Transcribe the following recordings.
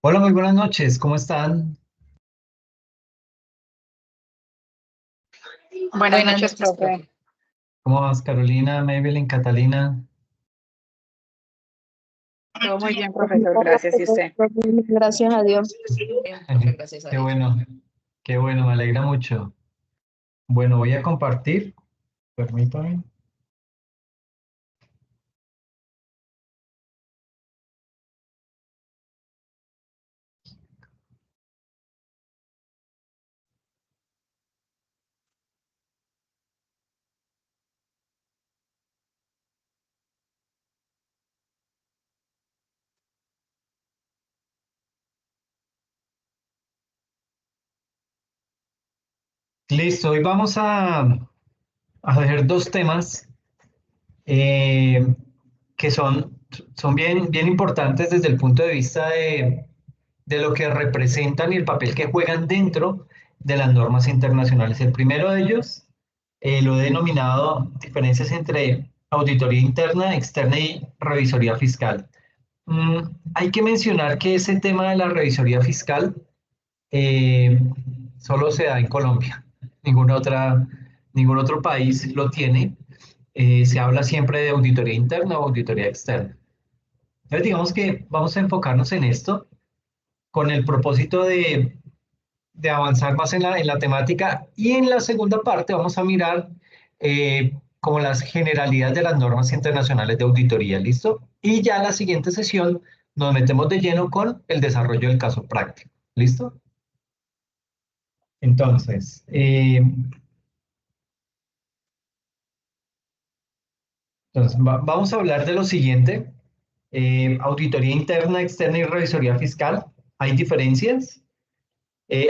Hola, muy buenas noches, ¿cómo están? Buenas noches, profe. ¿Cómo vas, Carolina, Maybelline, Catalina? Todo muy bien, profesor. Gracias. ¿Y usted? Gracias a Dios. Bien, profe, gracias a Qué Dios. bueno, qué bueno, me alegra mucho. Bueno, voy a compartir, permítame. Listo, hoy vamos a ver dos temas eh, que son bien importantes desde el punto de vista de lo que representan y el papel que juegan dentro de las normas internacionales. El primero de ellos lo he denominado diferencias entre auditoría interna, externa y revisoría fiscal. Mm, Hay que mencionar que ese tema de la revisoría fiscal eh, solo se da en Colombia. Ningún otro país lo tiene. Se habla siempre de auditoría interna o auditoría externa. Entonces, digamos que vamos a enfocarnos en esto con el propósito de avanzar más en la temática y en la segunda parte vamos a mirar como las generalidades de las normas internacionales de auditoría, ¿listo? Y ya en la siguiente sesión nos metemos de lleno con el desarrollo del caso práctico, ¿listo? Entonces, vamos a hablar de lo siguiente, auditoría interna, externa y revisoría fiscal. ¿Hay diferencias?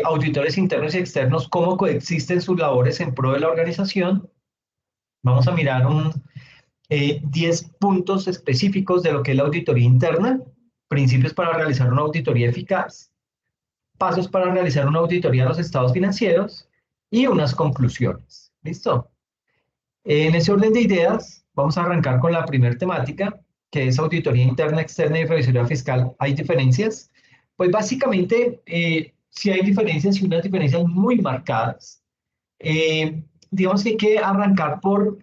Auditores internos y externos, ¿cómo coexisten sus labores en pro de la organización? Vamos a mirar 10 puntos específicos de lo que es la auditoría interna, principios para realizar una auditoría eficaz, pasos para realizar una auditoría de los estados financieros y unas conclusiones. ¿Listo? En ese orden de ideas, vamos a arrancar con la primera temática, que es auditoría interna, externa y revisoría fiscal. ¿Hay diferencias? Pues básicamente, sí hay diferencias y unas diferencias muy marcadas. Digamos que hay que arrancar por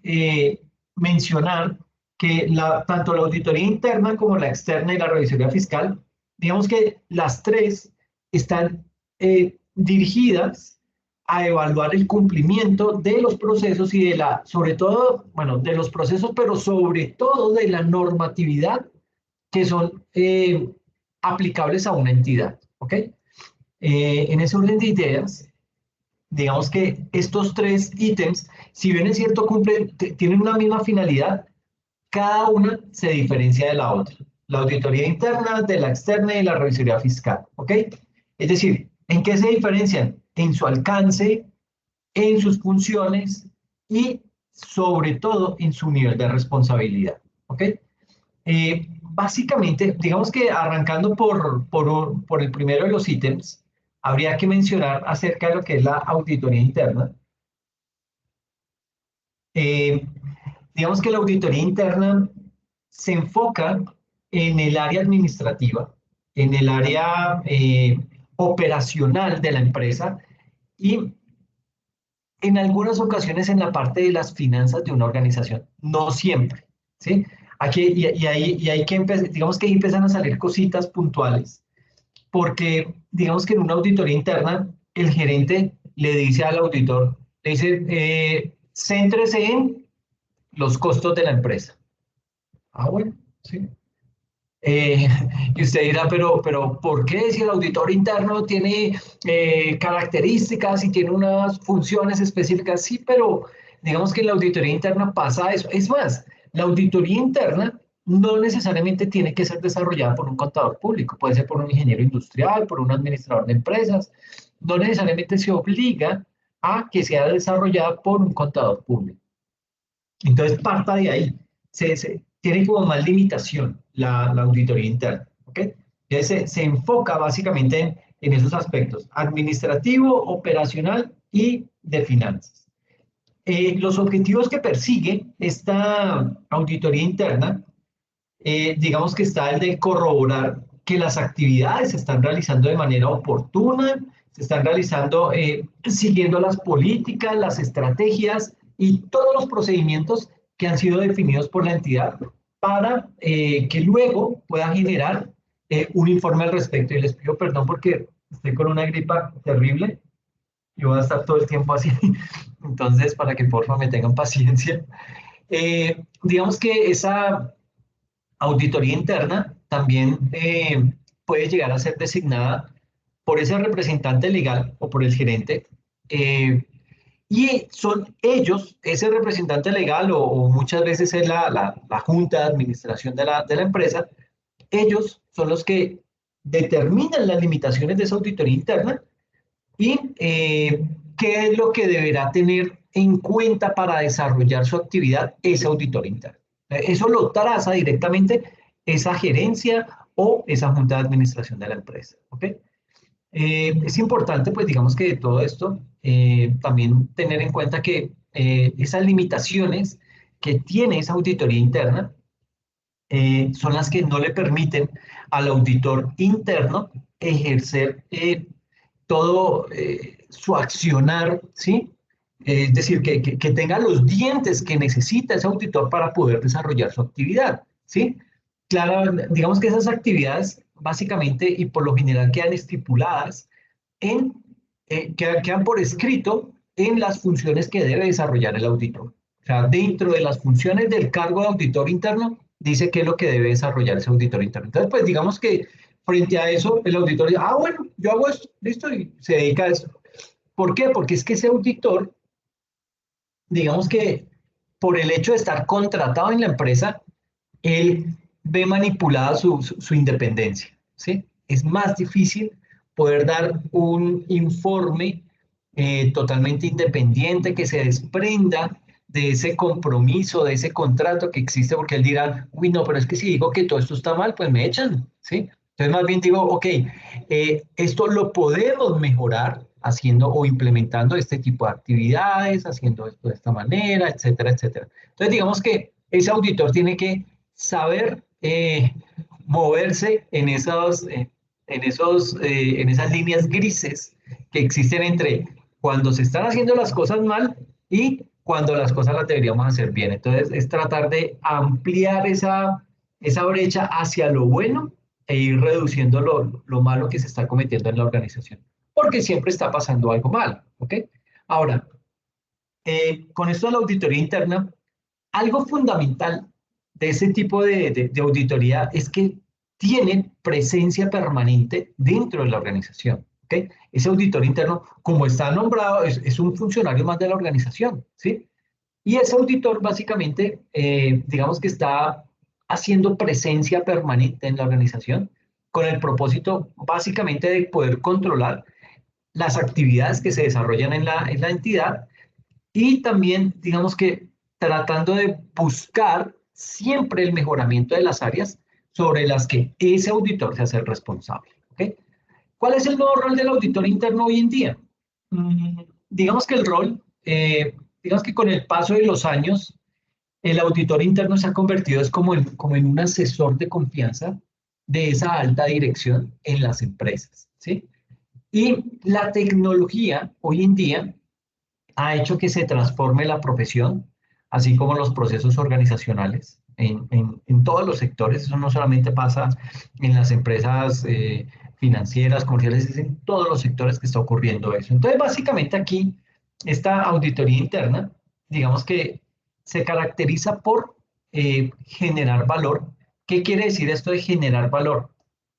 mencionar que tanto la auditoría interna como la externa y la revisoría fiscal, digamos que las tres están dirigidas a evaluar el cumplimiento de los procesos y sobre todo, bueno, de los procesos, pero sobre todo de la normatividad que son aplicables a una entidad, ¿ok? En ese orden de ideas, digamos que estos tres ítems, si bien es cierto, tienen una misma finalidad, cada una se diferencia de la otra. La auditoría interna, de la externa y la revisoría fiscal. ¿Ok? Es decir, ¿en qué se diferencian? En su alcance, en sus funciones y sobre todo en su nivel de responsabilidad. ¿Ok? Básicamente, digamos que arrancando por el primero de los ítems, habría que mencionar acerca de lo que es la auditoría interna. Eh, digamos que la auditoría interna se enfoca en el área administrativa, en el área operacional de la empresa y en algunas ocasiones en la parte de las finanzas de una organización, no siempre, ¿sí? Aquí, y ahí digamos que ahí empiezan a salir cositas puntuales, porque digamos que en una auditoría interna, el gerente le dice al auditor, le dice, céntrese en los costos de la empresa. Ah, bueno, sí. Eh, y usted dirá, pero ¿por qué si el auditor interno tiene características y tiene unas funciones específicas? Sí, pero digamos que en la auditoría interna pasa eso. Es más, la auditoría interna no necesariamente tiene que ser desarrollada por un contador público, puede ser por un ingeniero industrial, por un administrador de empresas, no necesariamente se obliga a que sea desarrollada por un contador público. Entonces, parta de ahí. Tiene como más limitación la auditoría interna. ¿Ok? Entonces, se enfoca básicamente en esos aspectos, administrativo, operacional y de finanzas. Los objetivos que persigue esta auditoría interna, digamos que está el de corroborar. que las actividades se están realizando de manera oportuna, se están realizando siguiendo las políticas, las estrategias y todos los procedimientos que han sido definidos por la entidad para que luego pueda generar un informe al respecto. Y les pido perdón porque estoy con una gripa terrible y voy a estar todo el tiempo así. Entonces, para que por favor me tengan paciencia. Digamos que esa auditoría interna también puede llegar a ser designada por ese representante legal o por el gerente. eh, y son ellos, ese representante legal o muchas veces es la junta de administración de la empresa, ellos son los que determinan las limitaciones de esa auditoría interna y qué es lo que deberá tener en cuenta para desarrollar su actividad ese auditor interno. Eso lo traza directamente esa gerencia o esa junta de administración de la empresa. ¿Ok? Es importante, pues digamos que de todo esto, también tener en cuenta que esas limitaciones que tiene esa auditoría interna son las que no le permiten al auditor interno ejercer todo su accionar, ¿sí? Es decir, que tenga los dientes que necesita ese auditor para poder desarrollar su actividad, ¿sí? Claro, digamos que esas actividades básicamente y por lo general quedan estipuladas en, quedan por escrito en las funciones que debe desarrollar el auditor. O sea, dentro de las funciones del cargo de auditor interno, dice qué es lo que debe desarrollar ese auditor interno. Entonces, pues digamos que frente a eso, el auditor dice, ah, bueno, yo hago esto, listo, y se dedica a eso. ¿Por qué? Porque es que ese auditor, digamos que por el hecho de estar contratado en la empresa, él ve manipulada su independencia, ¿sí? Es más difícil poder dar un informe totalmente independiente que se desprenda de ese compromiso, de ese contrato que existe, porque él dirá, uy, no, pero es que si digo que todo esto está mal, pues me echan, ¿sí? Entonces más bien digo, ok, esto lo podemos mejorar haciendo o implementando este tipo de actividades, haciendo esto de esta manera, etcétera, etcétera. Entonces digamos que ese auditor tiene que saber moverse en esas líneas grises que existen entre cuando se están haciendo las cosas mal y cuando las cosas las deberíamos hacer bien. Entonces, es tratar de ampliar esa brecha hacia lo bueno e ir reduciendo lo malo que se está cometiendo en la organización, porque siempre está pasando algo mal, ¿ok? Ahora, con esto de la auditoría interna, algo fundamental de ese tipo de auditoría es que tiene presencia permanente dentro de la organización. ¿Okay? Ese auditor interno, como está nombrado, es un funcionario más de la organización. ¿Sí? Y ese auditor básicamente, digamos que está haciendo presencia permanente en la organización con el propósito básicamente de poder controlar las actividades que se desarrollan en la entidad y también, digamos que tratando de buscar siempre el mejoramiento de las áreas sobre las que ese auditor se hace responsable. ¿Okay? ¿Cuál es el nuevo rol del auditor interno hoy en día? Digamos que el rol, digamos que con el paso de los años, el auditor interno se ha convertido es como en un asesor de confianza de esa alta dirección en las empresas. ¿Sí? Y la tecnología hoy en día ha hecho que se transforme la profesión, así como los procesos organizacionales en todos los sectores. Eso no solamente pasa en las empresas financieras, comerciales, es en todos los sectores que está ocurriendo eso. Entonces, básicamente aquí, esta auditoría interna, digamos que se caracteriza por generar valor. ¿Qué quiere decir esto de generar valor?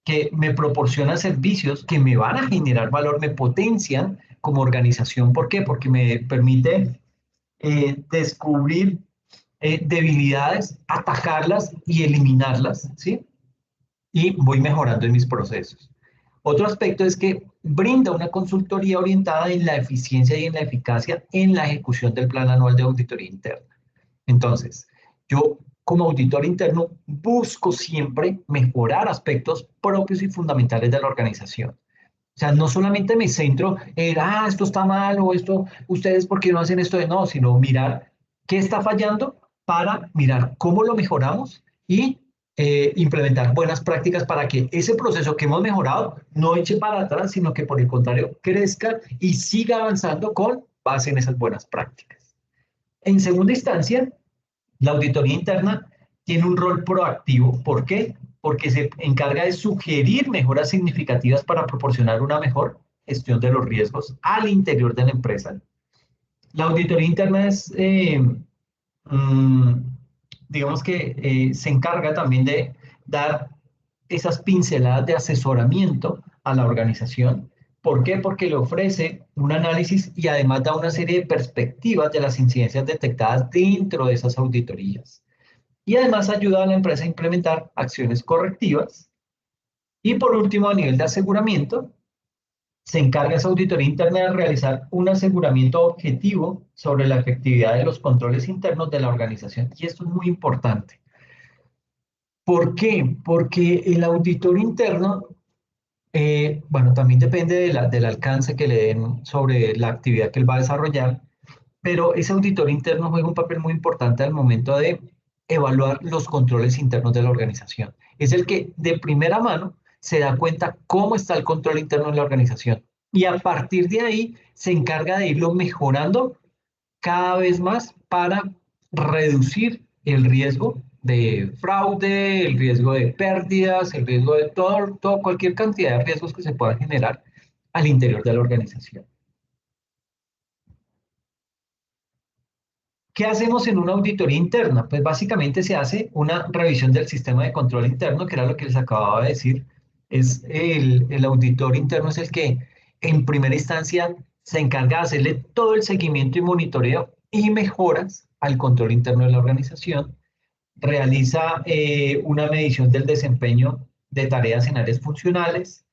Que me proporciona servicios que me van a generar valor, me potencian como organización. ¿Por qué? Porque me permite descubrir debilidades, atacarlas y eliminarlas, ¿sí? Y voy mejorando en mis procesos. Otro aspecto es que brinda una consultoría orientada en la eficiencia y en la eficacia en la ejecución del plan anual de auditoría interna. Entonces, yo como auditor interno busco siempre mejorar aspectos propios y fundamentales de la organización. O sea, no solamente me centro en, esto está mal o esto, ustedes por qué no hacen esto de no, sino mirar qué está fallando para mirar cómo lo mejoramos y implementar buenas prácticas para que ese proceso que hemos mejorado no eche para atrás, sino que por el contrario crezca y siga avanzando con base en esas buenas prácticas. En segunda instancia, la auditoría interna tiene un rol proactivo. ¿Por qué? Porque se encarga de sugerir mejoras significativas para proporcionar una mejor gestión de los riesgos al interior de la empresa. La auditoría interna es, mm, digamos que se encarga también de dar esas pinceladas de asesoramiento a la organización. ¿Por qué? Porque le ofrece un análisis y además da una serie de perspectivas de las incidencias detectadas dentro de esas auditorías. Y además ayuda a la empresa a implementar acciones correctivas. Y por último, a nivel de aseguramiento, se encarga esa auditoría interna de realizar un aseguramiento objetivo sobre la efectividad de los controles internos de la organización. Y esto es muy importante. ¿Por qué? Porque el auditor interno, bueno, también depende del alcance que le den sobre la actividad que él va a desarrollar, pero ese auditor interno juega un papel muy importante al momento de evaluar los controles internos de la organización. Es el que de primera mano se da cuenta cómo está el control interno en la organización y a partir de ahí se encarga de irlo mejorando cada vez más para reducir el riesgo de fraude, el riesgo de pérdidas, el riesgo de cualquier cantidad de riesgos que se puedan generar al interior de la organización. ¿Qué hacemos en una auditoría interna? Pues básicamente se hace una revisión del sistema de control interno, que era lo que les acababa de decir. Es el auditor interno es el que en primera instancia se encarga de hacerle todo el seguimiento y monitoreo y mejoras al control interno de la organización. Realiza una medición del desempeño de tareas en áreas funcionales,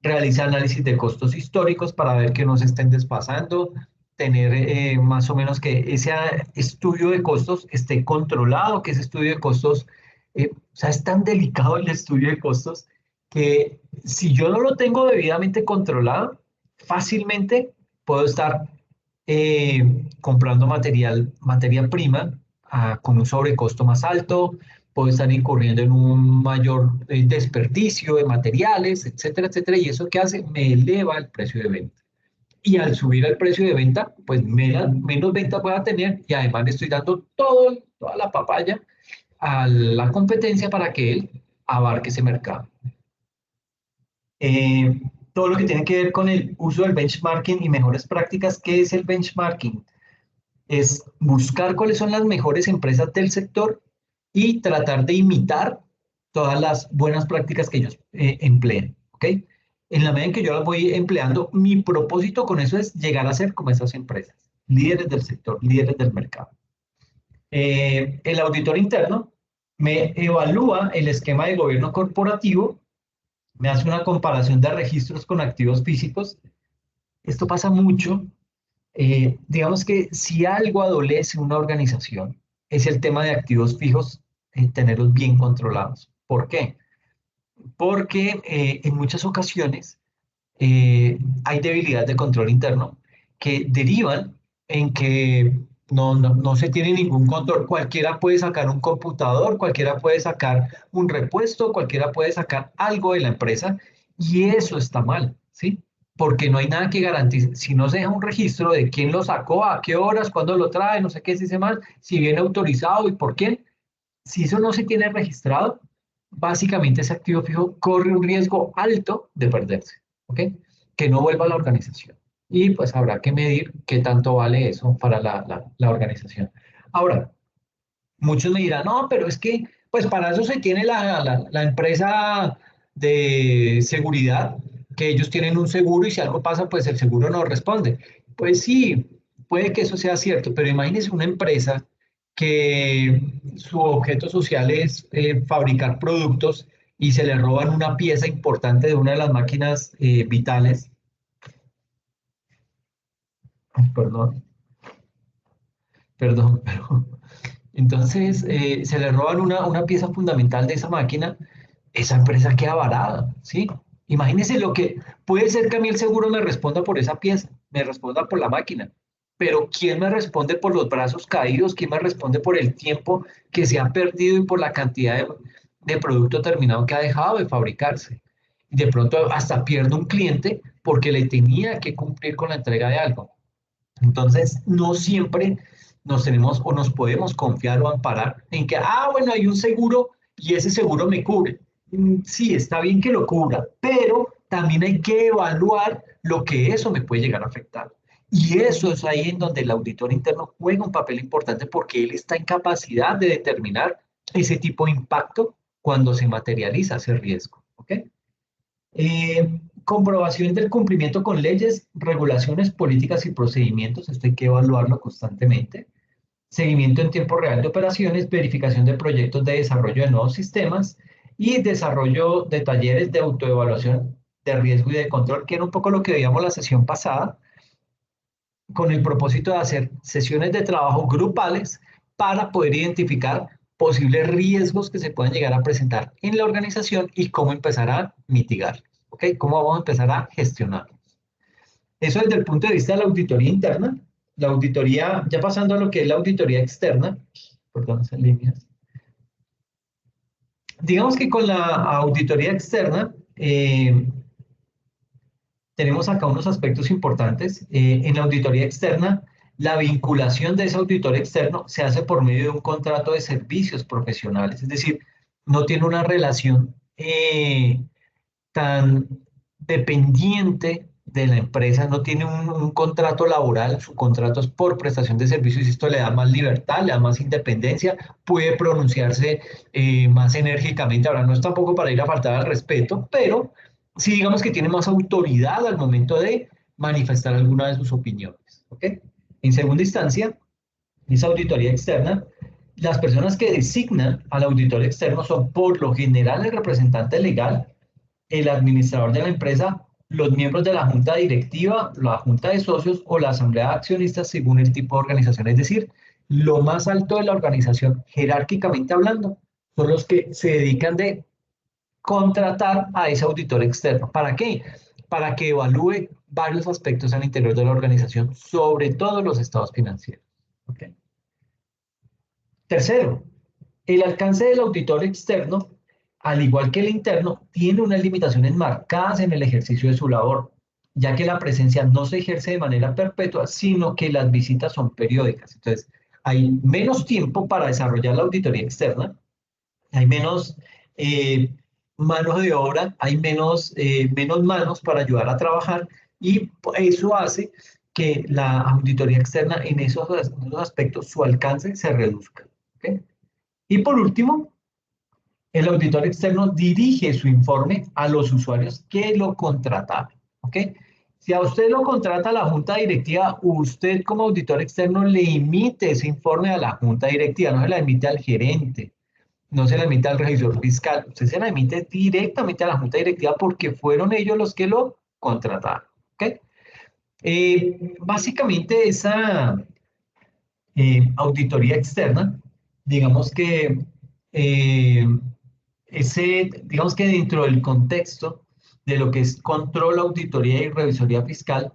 realiza análisis de costos históricos para ver que no se estén desfasando, tener más o menos que ese estudio de costos esté controlado, que ese estudio de costos, o sea, es tan delicado el estudio de costos que si yo no lo tengo debidamente controlado, fácilmente puedo estar comprando materia prima con un sobrecosto más alto, puedo estar incurriendo en un mayor desperdicio de materiales, etcétera, etcétera, y eso qué hace, me eleva el precio de venta. Y al subir el precio de venta, pues menos ventas voy a tener y además le estoy dando toda la papaya a la competencia para que él abarque ese mercado. Eh, Todo lo que tiene que ver con el uso del benchmarking y mejores prácticas. ¿Qué es el benchmarking? Es buscar cuáles son las mejores empresas del sector y tratar de imitar todas las buenas prácticas que ellos empleen, ¿ok? En la medida en que yo las voy empleando, mi propósito con eso es llegar a ser como esas empresas, líderes del sector, líderes del mercado. El auditor interno me evalúa el esquema de gobierno corporativo, me hace una comparación de registros con activos físicos. Esto pasa mucho. Digamos que si algo adolece una organización es el tema de activos fijos, tenerlos bien controlados. ¿Por qué? Porque en muchas ocasiones hay debilidades de control interno que derivan en que no se tiene ningún control. Cualquiera puede sacar un computador, cualquiera puede sacar un repuesto, cualquiera puede sacar algo de la empresa y eso está mal, ¿sí? Porque no hay nada que garantice. Si no se deja un registro de quién lo sacó, a qué horas, cuándo lo trae, no sé qué, si se mal, si viene autorizado y por qué, si eso no se tiene registrado, básicamente ese activo fijo corre un riesgo alto de perderse, ¿ok? Que no vuelva a la organización. Y pues habrá que medir qué tanto vale eso para la organización. Ahora, muchos me dirán, no, pero es que, pues para eso se tiene la empresa de seguridad, que ellos tienen un seguro y si algo pasa, pues el seguro no responde. Pues sí, puede que eso sea cierto, pero imagínense una empresa que su objeto social es fabricar productos y se le roban una pieza importante de una de las máquinas vitales. Ay, perdón, perdón, pero entonces se le roban una pieza fundamental de esa máquina, esa empresa queda varada, ¿sí? Imagínense lo que puede ser que a mí el seguro me responda por esa pieza, me responda por la máquina, pero ¿quién me responde por los brazos caídos? ¿Quién me responde por el tiempo que se ha perdido y por la cantidad de producto terminado que ha dejado de fabricarse. Y de pronto hasta pierde un cliente porque le tenía que cumplir con la entrega de algo. Entonces, no siempre nos tenemos o nos podemos confiar o amparar en que, bueno, hay un seguro y ese seguro me cubre. Sí, está bien que lo cubra, pero también hay que evaluar lo que eso me puede llegar a afectar. Y eso es ahí en donde el auditor interno juega un papel importante porque él está en capacidad de determinar ese tipo de impacto cuando se materializa ese riesgo. ¿Ok? Comprobación del cumplimiento con leyes, regulaciones, políticas y procedimientos. Esto hay que evaluarlo constantemente. Seguimiento en tiempo real de operaciones, verificación de proyectos de desarrollo de nuevos sistemas y desarrollo de talleres de autoevaluación de riesgo y de control, que era un poco lo que veíamos la sesión pasada, con el propósito de hacer sesiones de trabajo grupales para poder identificar posibles riesgos que se puedan llegar a presentar en la organización y cómo empezar a mitigarlos, ¿ok? Cómo vamos a empezar a gestionarlos. Eso desde el punto de vista de la auditoría interna. La auditoría, ya pasando a lo que es la auditoría externa, perdón, esas líneas. Digamos que con la auditoría externa, tenemos acá unos aspectos importantes. En la auditoría externa, la vinculación de ese auditor externo se hace por medio de un contrato de servicios profesionales, es decir, no tiene una relación tan dependiente de la empresa, no tiene un contrato laboral, su contrato es por prestación de servicios y esto le da más libertad, le da más independencia, puede pronunciarse más enérgicamente. Ahora, no es tampoco para ir a faltar al respeto, pero sí digamos que tiene más autoridad al momento de manifestar alguna de sus opiniones. ¿Ok? En segunda instancia, esa auditoría externa, las personas que designan al auditor externo son por lo general el representante legal, el administrador de la empresa, los miembros de la junta directiva, la junta de socios o la asamblea de accionistas según el tipo de organización. Es decir, lo más alto de la organización, jerárquicamente hablando, son los que se dedican de contratar a ese auditor externo. ¿Para qué? Para que evalúe varios aspectos al interior de la organización, sobre todo los estados financieros. ¿Okay? Tercero, el alcance del auditor externo, al igual que el interno, tiene unas limitaciones marcadas en el ejercicio de su labor, ya que la presencia no se ejerce de manera perpetua, sino que las visitas son periódicas. Entonces, hay menos tiempo para desarrollar la auditoría externa, hay menos manos de obra, hay menos manos para ayudar a trabajar y eso hace que la auditoría externa en esos aspectos, su alcance se reduzca. ¿Okay? Y por último, el auditor externo dirige su informe a los usuarios que lo contrataron. ¿Ok? Si a usted lo contrata la junta directiva, usted como auditor externo le emite ese informe a la junta directiva, no se la emite al gerente, no se la emite al revisor fiscal, usted se la emite directamente a la junta directiva porque fueron ellos los que lo contrataron. ¿Ok? Básicamente esa auditoría externa, digamos que eh, digamos que dentro del contexto de lo que es control, auditoría y revisoría fiscal,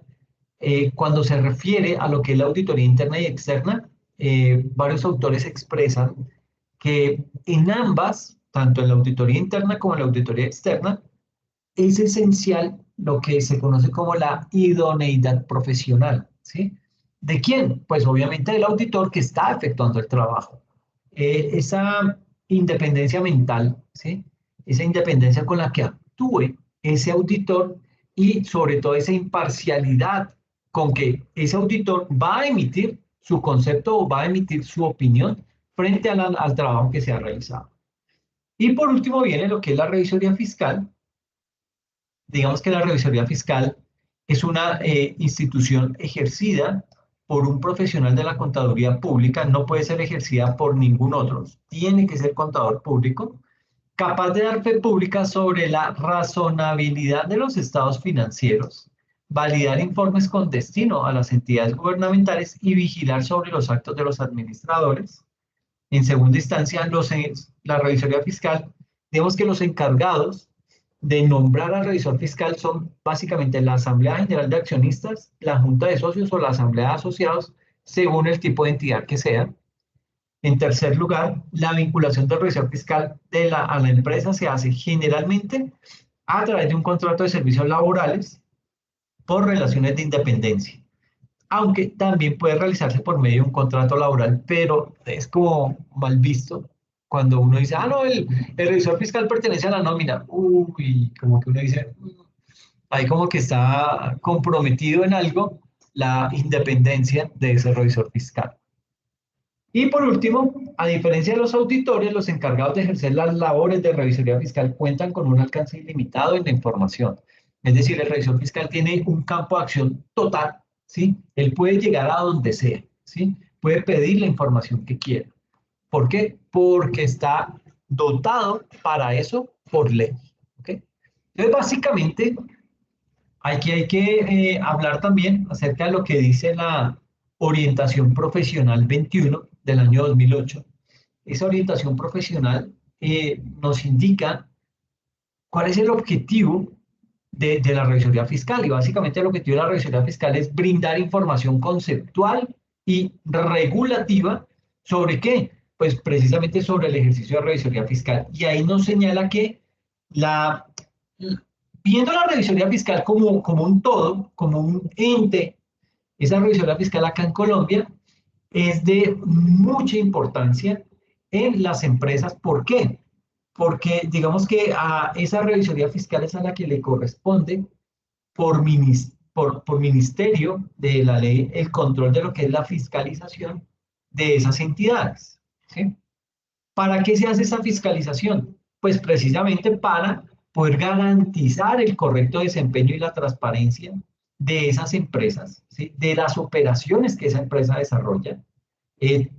cuando se refiere a lo que es la auditoría interna y externa, varios autores expresan que en ambas, tanto en la auditoría interna como en la auditoría externa, es esencial lo que se conoce como la idoneidad profesional, ¿sí? ¿De quién? Pues obviamente del auditor que está efectuando el trabajo. Esa independencia mental, ¿sí? Esa independencia con la que actúe ese auditor y sobre todo esa imparcialidad con que ese auditor va a emitir su concepto o va a emitir su opinión frente al trabajo que se ha realizado. Y por último viene lo que es la revisoría fiscal. Digamos que la revisoría fiscal es una institución ejercida por un profesional de la contaduría pública, no puede ser ejercida por ningún otro, tiene que ser contador público, capaz de dar fe pública sobre la razonabilidad de los estados financieros, validar informes con destino a las entidades gubernamentales y vigilar sobre los actos de los administradores. En segunda instancia, la revisoría fiscal, digamos que los encargados de nombrar al revisor fiscal son básicamente la Asamblea General de Accionistas, la Junta de Socios o la Asamblea de Asociados, según el tipo de entidad que sea. En tercer lugar, la vinculación del revisor fiscal a la empresa se hace generalmente a través de un contrato de servicios laborales por relaciones de independencia, aunque también puede realizarse por medio de un contrato laboral, pero es como mal visto cuando uno dice, ah, no, el revisor fiscal pertenece a la nómina. Uy, como que uno dice, ahí como que está comprometido en algo la independencia de ese revisor fiscal. Y por último, a diferencia de los auditores, los encargados de ejercer las labores de revisoría fiscal cuentan con un alcance ilimitado en la información. Es decir, el revisor fiscal tiene un campo de acción total, ¿sí? Él puede llegar a donde sea, ¿sí? Puede pedir la información que quiera. ¿Por qué? Porque está dotado para eso por ley, ¿ok? Entonces, básicamente, aquí hay que hablar también acerca de lo que dice la orientación profesional 21 del año 2008. Esa orientación profesional nos indica cuál es el objetivo de la revisoría fiscal. Y básicamente el objetivo de la revisoría fiscal es brindar información conceptual y regulativa sobre qué, pues precisamente sobre el ejercicio de revisoría fiscal. Y ahí nos señala que la, viendo la revisoría fiscal como un todo, como un ente, esa revisoría fiscal acá en Colombia es de mucha importancia en las empresas. ¿Por qué? Porque digamos que a esa revisoría fiscal es a la que le corresponde por ministerio de la ley el control de lo que es la fiscalización de esas entidades. ¿Sí? ¿Para qué se hace esa fiscalización? Pues precisamente para poder garantizar el correcto desempeño y la transparencia de esas empresas, ¿sí? De las operaciones que esa empresa desarrolla.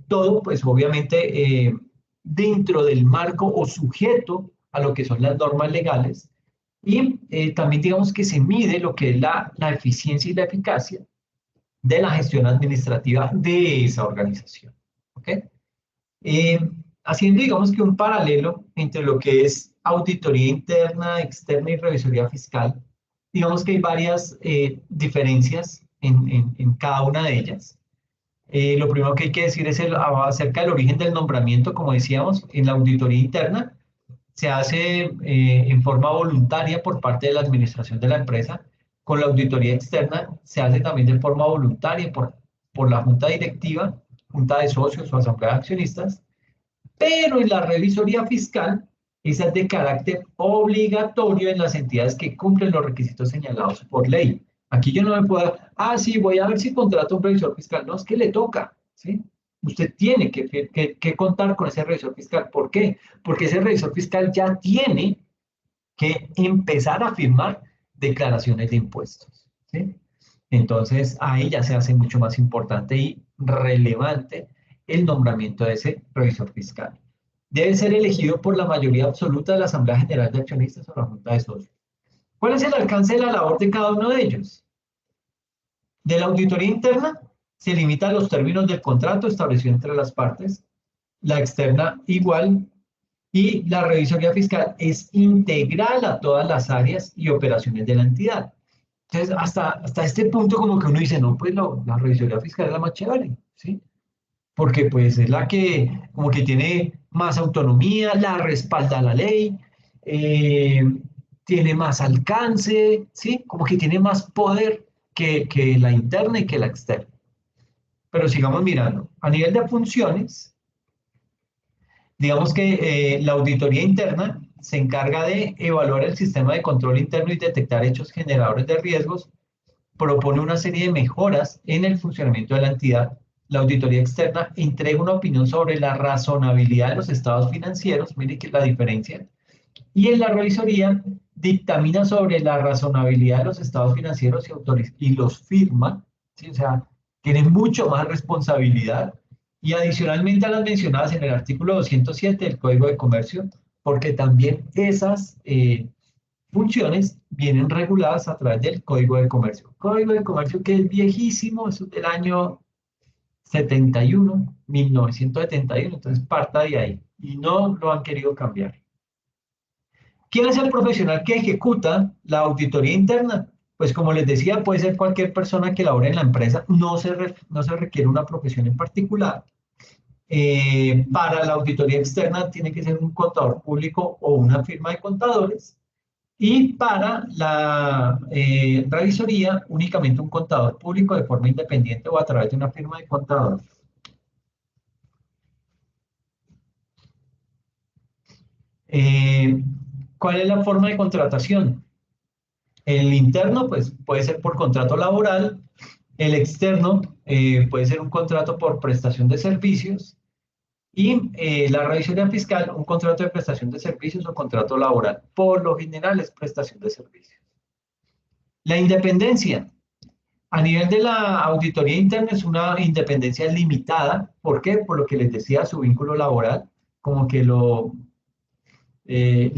Todo, pues obviamente, dentro del marco o sujeto a lo que son las normas legales. Y también digamos que se mide lo que es la eficiencia y la eficacia de la gestión administrativa de esa organización. ¿Ok? Eh, Haciendo, digamos que un paralelo entre lo que es auditoría interna, externa y revisoría fiscal, digamos que hay varias diferencias en cada una de ellas. Lo primero que hay que decir es acerca del origen del nombramiento, como decíamos, en la auditoría interna se hace en forma voluntaria por parte de la administración de la empresa. Con la auditoría externa se hace también de forma voluntaria por la junta directiva, junta de socios o asamblea de accionistas, pero en la revisoría fiscal, esa es de carácter obligatorio en las entidades que cumplen los requisitos señalados por ley. Aquí yo no me puedo, sí, voy a ver si contrato un revisor fiscal. No, es que le toca, ¿sí? Usted tiene que contar con ese revisor fiscal. ¿Por qué? Porque ese revisor fiscal ya tiene que empezar a firmar declaraciones de impuestos, ¿sí? Entonces, ahí ya se hace mucho más importante y relevante el nombramiento de ese revisor fiscal. Debe ser elegido por la mayoría absoluta de la Asamblea General de Accionistas o la Junta de Socios. ¿Cuál es el alcance de la labor de cada uno de ellos? De la auditoría interna se limita a los términos del contrato establecido entre las partes, la externa igual, y la revisoría fiscal es integral a todas las áreas y operaciones de la entidad. Entonces, hasta este punto como que uno dice, no, pues la revisoría fiscal es la más chévere, ¿sí? Porque pues es la que como que tiene más autonomía, la respalda la ley, eh, tiene más alcance, ¿sí? Como que tiene más poder que la interna y que la externa. Pero sigamos mirando. A nivel de funciones, digamos que la auditoría interna se encarga de evaluar el sistema de control interno y detectar hechos generadores de riesgos, propone una serie de mejoras en el funcionamiento de la entidad. La auditoría externa entrega una opinión sobre la razonabilidad de los estados financieros, mire que es la diferencia, y en la revisoría dictamina sobre la razonabilidad de los estados financieros y los firma, ¿sí? O sea, tiene mucho más responsabilidad y adicionalmente a las mencionadas en el artículo 207 del Código de Comercio, porque también esas funciones vienen reguladas a través del Código de Comercio. Código de Comercio que es viejísimo, es del año 71, 1971, entonces parta de ahí y no lo han querido cambiar. ¿Quién es el profesional que ejecuta la auditoría interna? Pues como les decía, puede ser cualquier persona que labore en la empresa, no se requiere una profesión en particular. Para la auditoría externa tiene que ser un contador público o una firma de contadores. Y para la revisoría, únicamente un contador público de forma independiente o a través de una firma de contadores. Eh, ¿Cuál es la forma de contratación? El interno, pues, puede ser por contrato laboral. El externo puede ser un contrato por prestación de servicios. Y la revisoría fiscal, un contrato de prestación de servicios o contrato laboral. Por lo general es prestación de servicios. La independencia. A nivel de la auditoría interna es una independencia limitada. ¿Por qué? Por lo que les decía, su vínculo laboral, como que le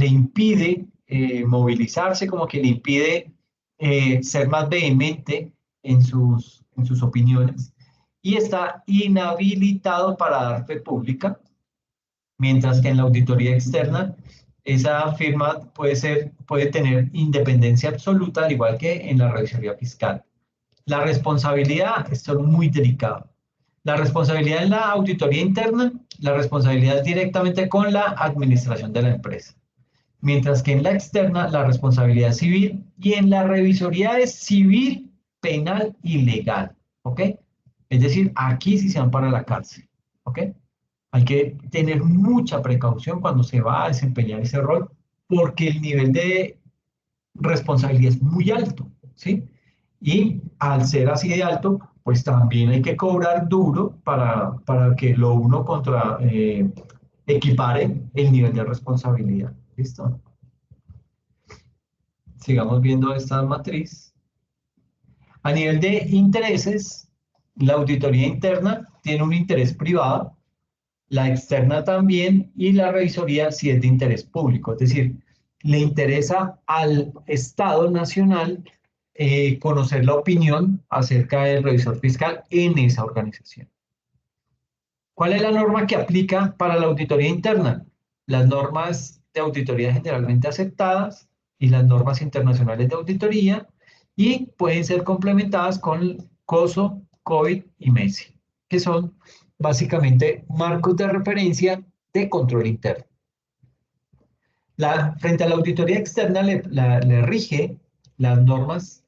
impide movilizarse, como que le impide ser más vehemente en sus opiniones. Y está inhabilitado para dar fe pública, mientras que en la auditoría externa esa firma puede tener independencia absoluta, al igual que en la revisoría fiscal. La responsabilidad, esto es muy delicado. La responsabilidad en la auditoría interna, la responsabilidad es directamente con la administración de la empresa. Mientras que en la externa, la responsabilidad es civil y en la revisoría es civil, penal y legal. ¿Ok? Es decir, aquí sí se van para la cárcel. ¿Ok? Hay que tener mucha precaución cuando se va a desempeñar ese rol porque el nivel de responsabilidad es muy alto, ¿sí? Y al ser así de alto, pues también hay que cobrar duro para que lo uno equipare el nivel de responsabilidad. ¿Listo? Sigamos viendo esta matriz. A nivel de intereses, la auditoría interna tiene un interés privado, la externa también, y la revisoría sí es de interés público, es decir, le interesa al Estado Nacional conocer la opinión acerca del revisor fiscal en esa organización. ¿Cuál es la norma que aplica para la auditoría interna? Las normas de auditoría generalmente aceptadas y las normas internacionales de auditoría, y pueden ser complementadas con COSO, COVID y MESI, que son básicamente marcos de referencia de control interno. Frente a la auditoría externa le rige las normas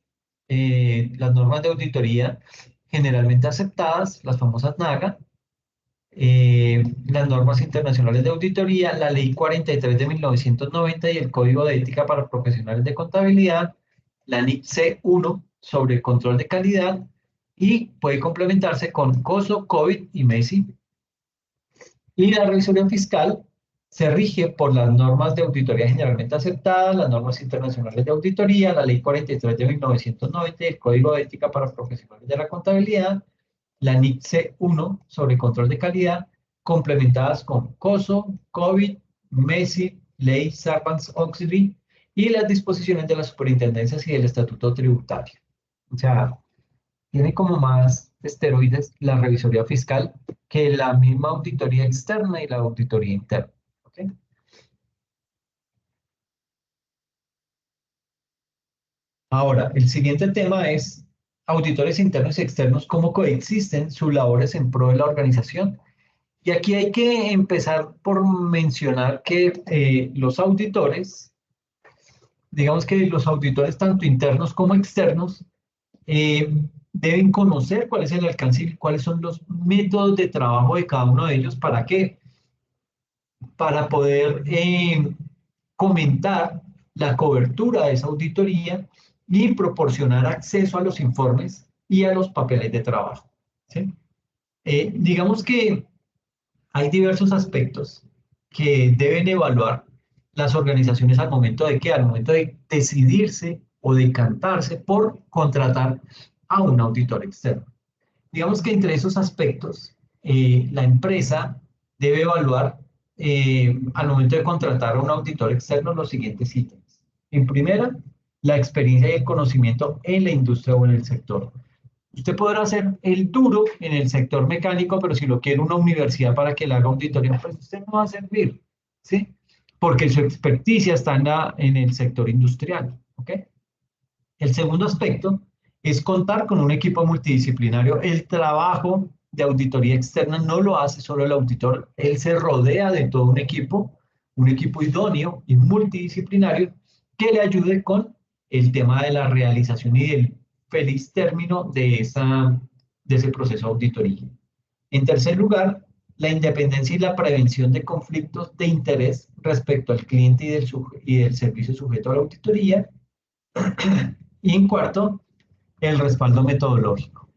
de auditoría generalmente aceptadas, las famosas NAGA, las normas internacionales de auditoría, la Ley 43 de 1990 y el Código de Ética para Profesionales de Contabilidad, la NIC C1 sobre control de calidad, y puede complementarse con COSO, COVID y MESI. Y la revisión fiscal se rige por las normas de auditoría generalmente aceptadas, las normas internacionales de auditoría, la Ley 43 de 1990 y el Código de Ética para Profesionales de la Contabilidad, la NIC C1 sobre control de calidad, complementadas con COSO, COVID, MESI, Ley Sarbanes-Oxley y las disposiciones de las superintendencias y del estatuto tributario. O sea, tiene como más esteroides la revisoría fiscal que la misma auditoría externa y la auditoría interna. ¿Okay? Ahora, el siguiente tema es auditores internos y externos, cómo coexisten sus labores en pro de la organización. Y aquí hay que empezar por mencionar que los auditores, digamos que los auditores tanto internos como externos, deben conocer cuál es el alcance y cuáles son los métodos de trabajo de cada uno de ellos. ¿Para qué? Para poder comentar la cobertura de esa auditoría y proporcionar acceso a los informes y a los papeles de trabajo. ¿Sí? Digamos que hay diversos aspectos que deben evaluar las organizaciones al momento de que, al momento de decidirse o decantarse por contratar a un auditor externo. Digamos que entre esos aspectos, la empresa debe evaluar al momento de contratar a un auditor externo los siguientes ítems. En primera, la experiencia y el conocimiento en la industria o en el sector. Usted podrá hacer el duro en el sector mecánico, pero si lo quiere una universidad para que le haga auditoría, pues usted no va a servir, ¿sí? Porque su experticia está en el sector industrial, ¿ok? El segundo aspecto es contar con un equipo multidisciplinario. El trabajo de auditoría externa no lo hace solo el auditor, él se rodea de todo un equipo idóneo y multidisciplinario que le ayude con el tema de la realización y del feliz término de ese proceso de auditoría. En tercer lugar, la independencia y la prevención de conflictos de interés respecto al cliente y del servicio sujeto a la auditoría. Y en cuarto, el respaldo metodológico.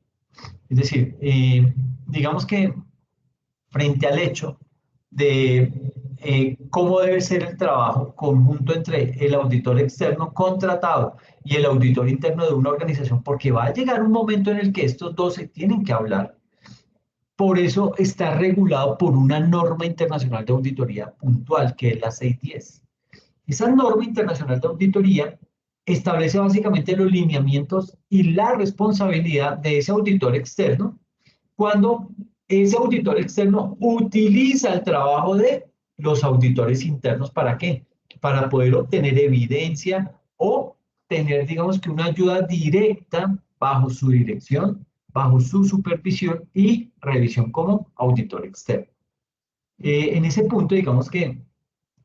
Es decir, digamos que frente al hecho de cómo debe ser el trabajo conjunto entre el auditor externo contratado y el auditor interno de una organización, porque va a llegar un momento en el que estos dos se tienen que hablar. Por eso está regulado por una norma internacional de auditoría puntual, que es la 610. Esa norma internacional de auditoría establece básicamente los lineamientos y la responsabilidad de ese auditor externo cuando ese auditor externo utiliza el trabajo de los auditores internos. ¿Para qué? Para poder obtener evidencia o tener, digamos que, una ayuda directa bajo su dirección, bajo su supervisión y revisión como auditor externo. En ese punto, digamos que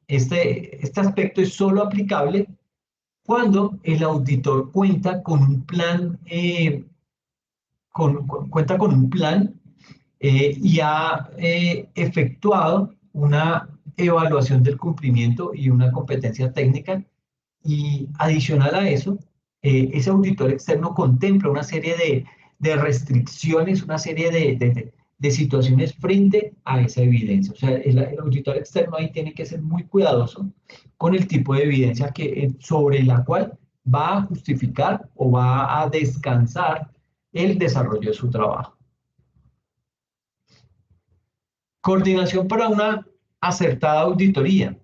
este aspecto es solo aplicable cuando el auditor cuenta con un plan, cuenta con un plan y ha efectuado una evaluación del cumplimiento y una competencia técnica. Y adicional a eso, ese auditor externo contempla una serie de restricciones, una serie de situaciones frente a esa evidencia. O sea, el auditor externo ahí tiene que ser muy cuidadoso con el tipo de evidencia sobre la cual va a justificar o va a descansar el desarrollo de su trabajo. Coordinación para una acertada auditoría.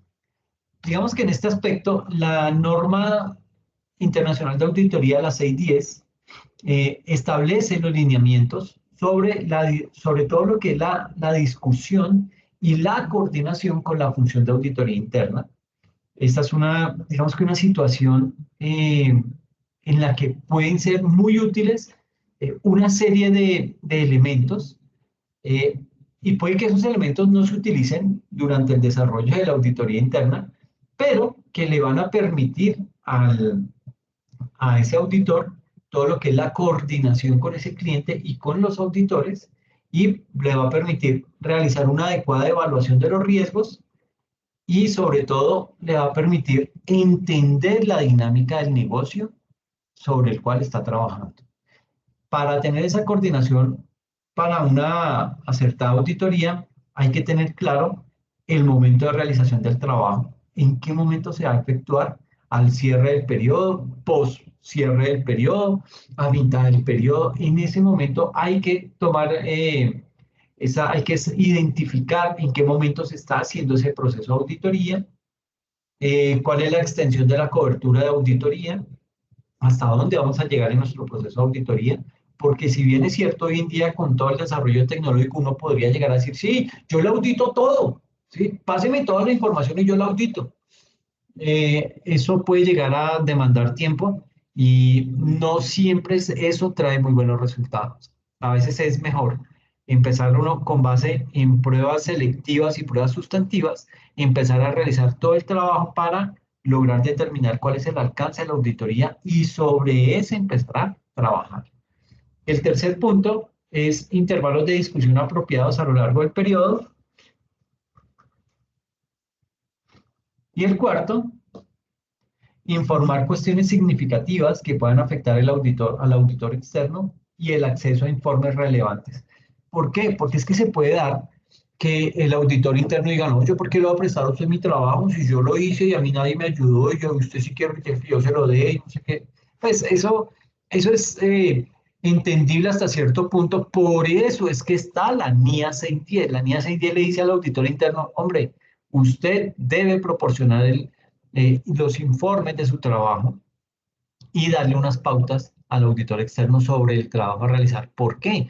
Digamos que en este aspecto, la norma internacional de auditoría, la 610, establece los lineamientos sobre todo lo que es la discusión y la coordinación con la función de auditoría interna. Esta es digamos que una situación en la que pueden ser muy útiles una serie de elementos eh, y puede que esos elementos no se utilicen durante el desarrollo de la auditoría interna, pero que le van a permitir a ese auditor todo lo que es la coordinación con ese cliente y con los auditores y le va a permitir realizar una adecuada evaluación de los riesgos y sobre todo le va a permitir entender la dinámica del negocio sobre el cual está trabajando. Para tener esa coordinación para una acertada auditoría hay que tener claro el momento de realización del trabajo, en qué momento se va a efectuar, al cierre del periodo, post cierre del periodo, a mitad del periodo. En ese momento hay que hay que identificar en qué momento se está haciendo ese proceso de auditoría, cuál es la extensión de la cobertura de auditoría, hasta dónde vamos a llegar en nuestro proceso de auditoría, porque si bien es cierto, hoy en día con todo el desarrollo tecnológico uno podría llegar a decir, sí, yo le audito todo, ¿sí? Páseme toda la información y yo la audito. Eso puede llegar a demandar tiempo y no siempre eso trae muy buenos resultados. A veces es mejor empezar uno con base en pruebas selectivas y pruebas sustantivas, empezar a realizar todo el trabajo para lograr determinar cuál es el alcance de la auditoría y sobre ese empezar a trabajar. El tercer punto es intervalos de discusión apropiados a lo largo del periodo. Y el cuarto, informar cuestiones significativas que puedan afectar al auditor externo y el acceso a informes relevantes. ¿Por qué? Porque es que se puede dar que el auditor interno diga, no, yo por qué le voy a prestar a usted mi trabajo si yo lo hice y a mí nadie me ayudó y usted sí quiere que yo se lo dé y no sé qué. Pues eso es entendible hasta cierto punto. Por eso es que está la NIA 610. La NIA 610 le dice al auditor interno, hombre, usted debe proporcionar los informes de su trabajo y darle unas pautas al auditor externo sobre el trabajo a realizar. ¿Por qué?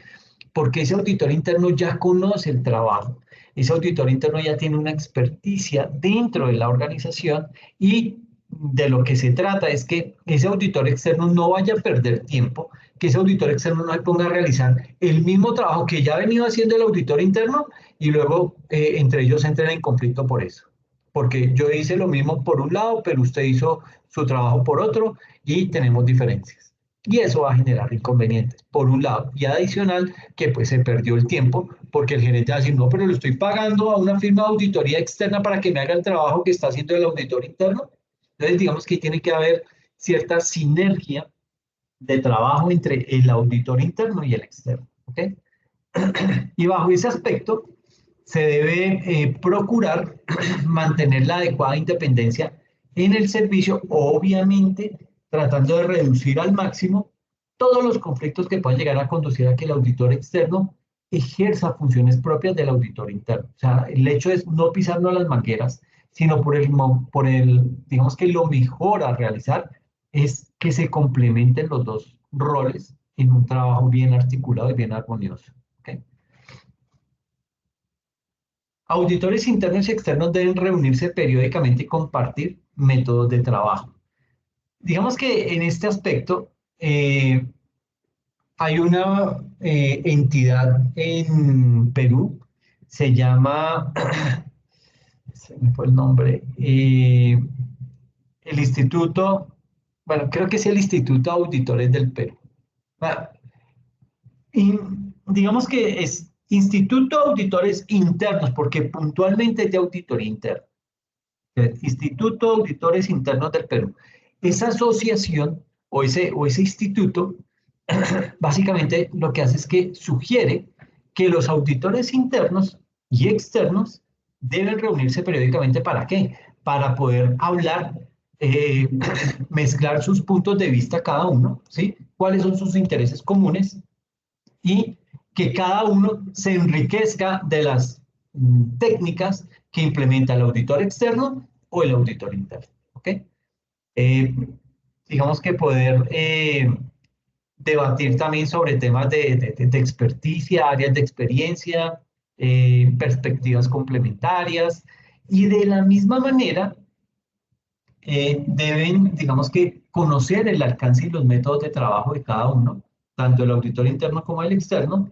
Porque ese auditor interno ya conoce el trabajo. Ese auditor interno ya tiene una experticia dentro de la organización y de lo que se trata es que ese auditor externo no vaya a perder tiempo, que ese auditor externo no se ponga a realizar el mismo trabajo que ya ha venido haciendo el auditor interno y luego entre ellos entren en conflicto por eso. Porque yo hice lo mismo por un lado, pero usted hizo su trabajo por otro y tenemos diferencias. Y eso va a generar inconvenientes, por un lado. Y adicional, que pues se perdió el tiempo porque el gerente va a decir, no, pero le estoy pagando a una firma de auditoría externa para que me haga el trabajo que está haciendo el auditor interno. Entonces, digamos que tiene que haber cierta sinergia de trabajo entre el auditor interno y el externo. ¿Ok? Y bajo ese aspecto, se debe procurar mantener la adecuada independencia en el servicio, obviamente tratando de reducir al máximo todos los conflictos que puedan llegar a conducir a que el auditor externo ejerza funciones propias del auditor interno. O sea, el hecho es no pisarnos las mangueras, sino digamos que lo mejor a realizar es que se complementen los dos roles en un trabajo bien articulado y bien armonioso. ¿Okay? Auditores internos y externos deben reunirse periódicamente y compartir métodos de trabajo. Digamos que en este aspecto hay una entidad en Perú, se llama, se me fue el nombre, el Instituto, bueno, creo que es el Instituto de Auditores del Perú. Ah, y digamos que es Instituto de Auditores Internos, porque puntualmente es de auditoría interna. Instituto de Auditores Internos del Perú. Esa asociación o ese instituto básicamente lo que hace es que sugiere que los auditores internos y externos deben reunirse periódicamente. ¿Para qué? Para poder hablar, eh, mezclar sus puntos de vista cada uno, ¿sí? ¿Cuáles son sus intereses comunes? Y que cada uno se enriquezca de las técnicas que implementa el auditor externo o el auditor interno. ¿Ok? Eh, digamos que poder debatir también sobre temas de experticia, áreas de experiencia, perspectivas complementarias y de la misma manera deben, digamos que, conocer el alcance y los métodos de trabajo de cada uno, tanto el auditor interno como el externo,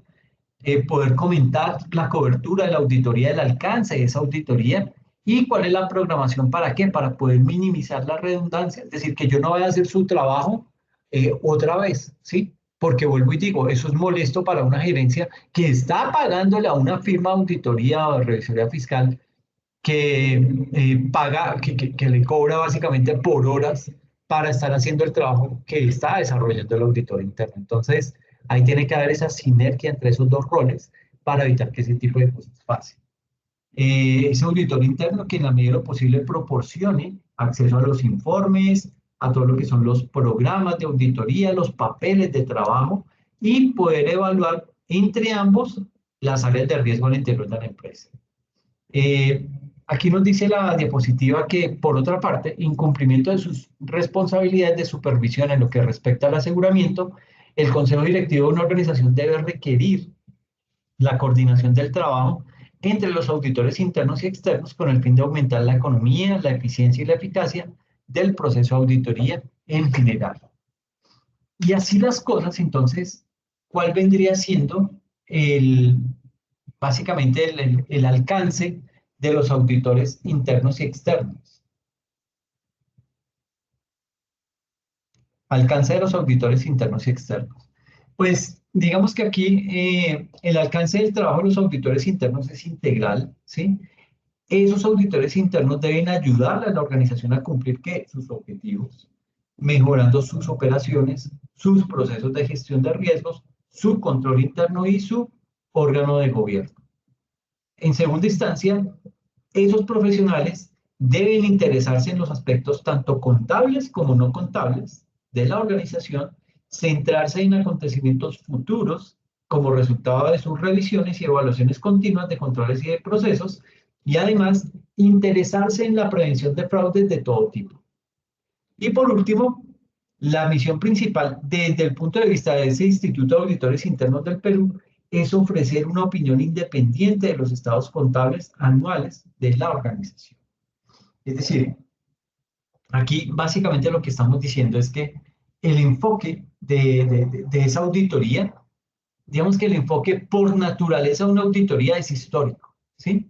poder comentar la cobertura de la auditoría, el alcance de esa auditoría y cuál es la programación para qué, para poder minimizar la redundancia, es decir, que yo no vaya a hacer su trabajo otra vez, ¿sí? Porque vuelvo y digo, eso es molesto para una gerencia que está pagándole a una firma de auditoría o de revisoría fiscal que paga, que le cobra básicamente por horas para estar haciendo el trabajo que está desarrollando el auditor interno. Entonces, ahí tiene que haber esa sinergia entre esos dos roles para evitar que ese tipo de cosas pasen. Ese auditor interno que en la medida de lo posible proporcione acceso a los informes, a todo lo que son los programas de auditoría, los papeles de trabajo y poder evaluar entre ambos las áreas de riesgo al interior de la empresa. Eh, Aquí nos dice la diapositiva que, por otra parte, incumplimiento de sus responsabilidades de supervisión en lo que respecta al aseguramiento, el Consejo Directivo de una organización debe requerir la coordinación del trabajo entre los auditores internos y externos con el fin de aumentar la economía, la eficiencia y la eficacia del proceso de auditoría en general. Y así las cosas, entonces, ¿cuál vendría siendo básicamente el alcance de los auditores internos y externos? Alcance de los auditores internos y externos. Pues digamos que aquí el alcance del trabajo de los auditores internos es integral, ¿sí? Esos auditores internos deben ayudar a la organización a cumplir ¿qué? Sus objetivos, mejorando sus operaciones, sus procesos de gestión de riesgos, su control interno y su órgano de gobierno. En segunda instancia, esos profesionales deben interesarse en los aspectos tanto contables como no contables de la organización, centrarse en acontecimientos futuros como resultado de sus revisiones y evaluaciones continuas de controles y de procesos, y además interesarse en la prevención de fraudes de todo tipo. Y por último, la misión principal desde el punto de vista de ese Instituto de Auditores Internos del Perú es ofrecer una opinión independiente de los estados contables anuales de la organización. Es decir, Aquí básicamente lo que estamos diciendo es que el enfoque de esa auditoría, digamos que el enfoque por naturaleza de una auditoría es histórico, ¿sí?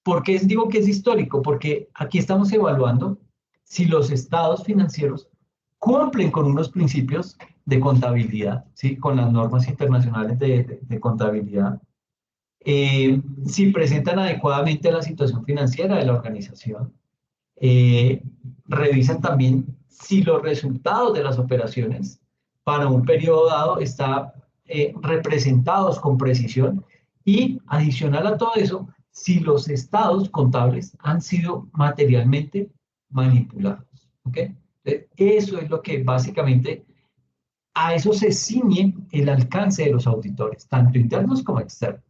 ¿Por qué digo que es histórico? Porque aquí estamos evaluando si los estados financieros cumplen con unos principios de contabilidad, ¿sí? Con las normas internacionales de contabilidad, si presentan adecuadamente la situación financiera de la organización, eh, revisan también si los resultados de las operaciones para un periodo dado están representados con precisión y adicional a todo eso, si los estados contables han sido materialmente manipulados. ¿Ok? Entonces, eso es lo que básicamente a eso se ciñe el alcance de los auditores, tanto internos como externos.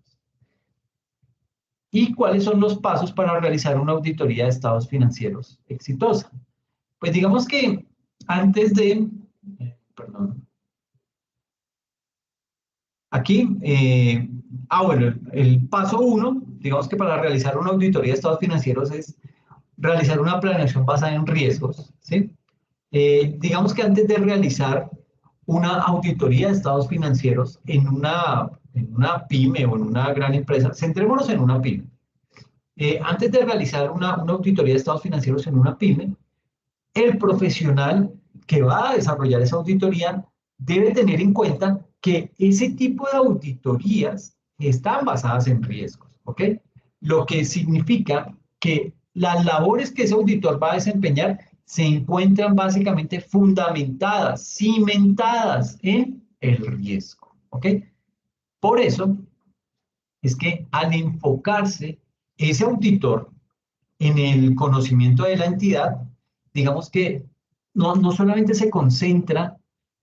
¿Y cuáles son los pasos para realizar una auditoría de estados financieros exitosa? Pues digamos que antes de, perdón, aquí, bueno, el paso uno, digamos que para realizar una auditoría de estados financieros es realizar una planeación basada en riesgos, ¿sí? Digamos que antes de realizar una auditoría de estados financieros en una pyme o en una gran empresa, centrémonos en una pyme. Antes de realizar una auditoría de estados financieros en una pyme, el profesional que va a desarrollar esa auditoría debe tener en cuenta que ese tipo de auditorías están basadas en riesgos, ¿ok? Lo que significa que las labores que ese auditor va a desempeñar se encuentran básicamente fundamentadas, cimentadas en el riesgo, ¿ok? Por eso es que al enfocarse ese auditor en el conocimiento de la entidad, digamos que no solamente se concentra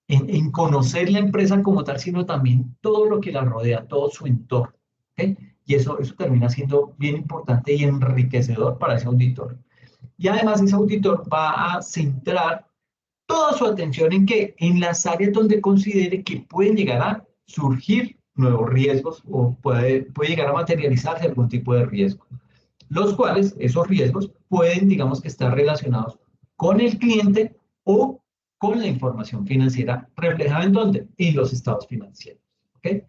en conocer la empresa como tal, sino también todo lo que la rodea, todo su entorno. ¿Ok? Y eso termina siendo bien importante y enriquecedor para ese auditor. Y además ese auditor va a centrar toda su atención en que en las áreas donde considere que pueden llegar a surgir nuevos riesgos o puede llegar a materializarse algún tipo de riesgo, los cuales esos riesgos pueden, digamos que estar relacionados con el cliente o con la información financiera reflejada en dónde? En los estados financieros. ¿Okay?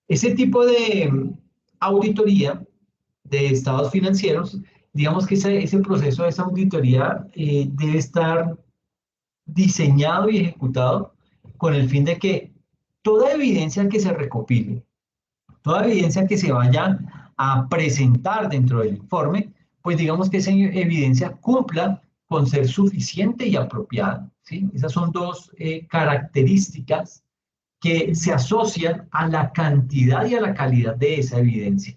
Ese tipo de auditoría de estados financieros, digamos que ese proceso de esa auditoría debe estar diseñado y ejecutado con el fin de que toda evidencia que se recopile, toda evidencia que se vaya a presentar dentro del informe, pues digamos que esa evidencia cumpla con ser suficiente y apropiada, ¿sí? Esas son dos características que se asocian a la cantidad y a la calidad de esa evidencia.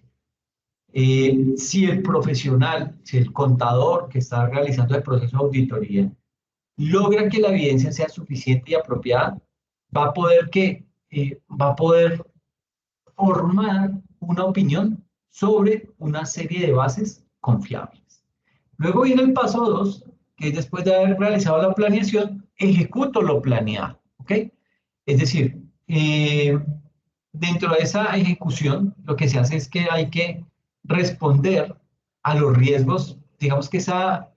Si el profesional, si el contador que está realizando el proceso de auditoría logra que la evidencia sea suficiente y apropiada, va a poder formar una opinión sobre una serie de bases confiables. Luego viene el paso 2, que es después de haber realizado la planeación, ejecuto lo planeado. ¿Ok? Es decir, dentro de esa ejecución, lo que se hace es que hay que responder a los riesgos. Digamos que esa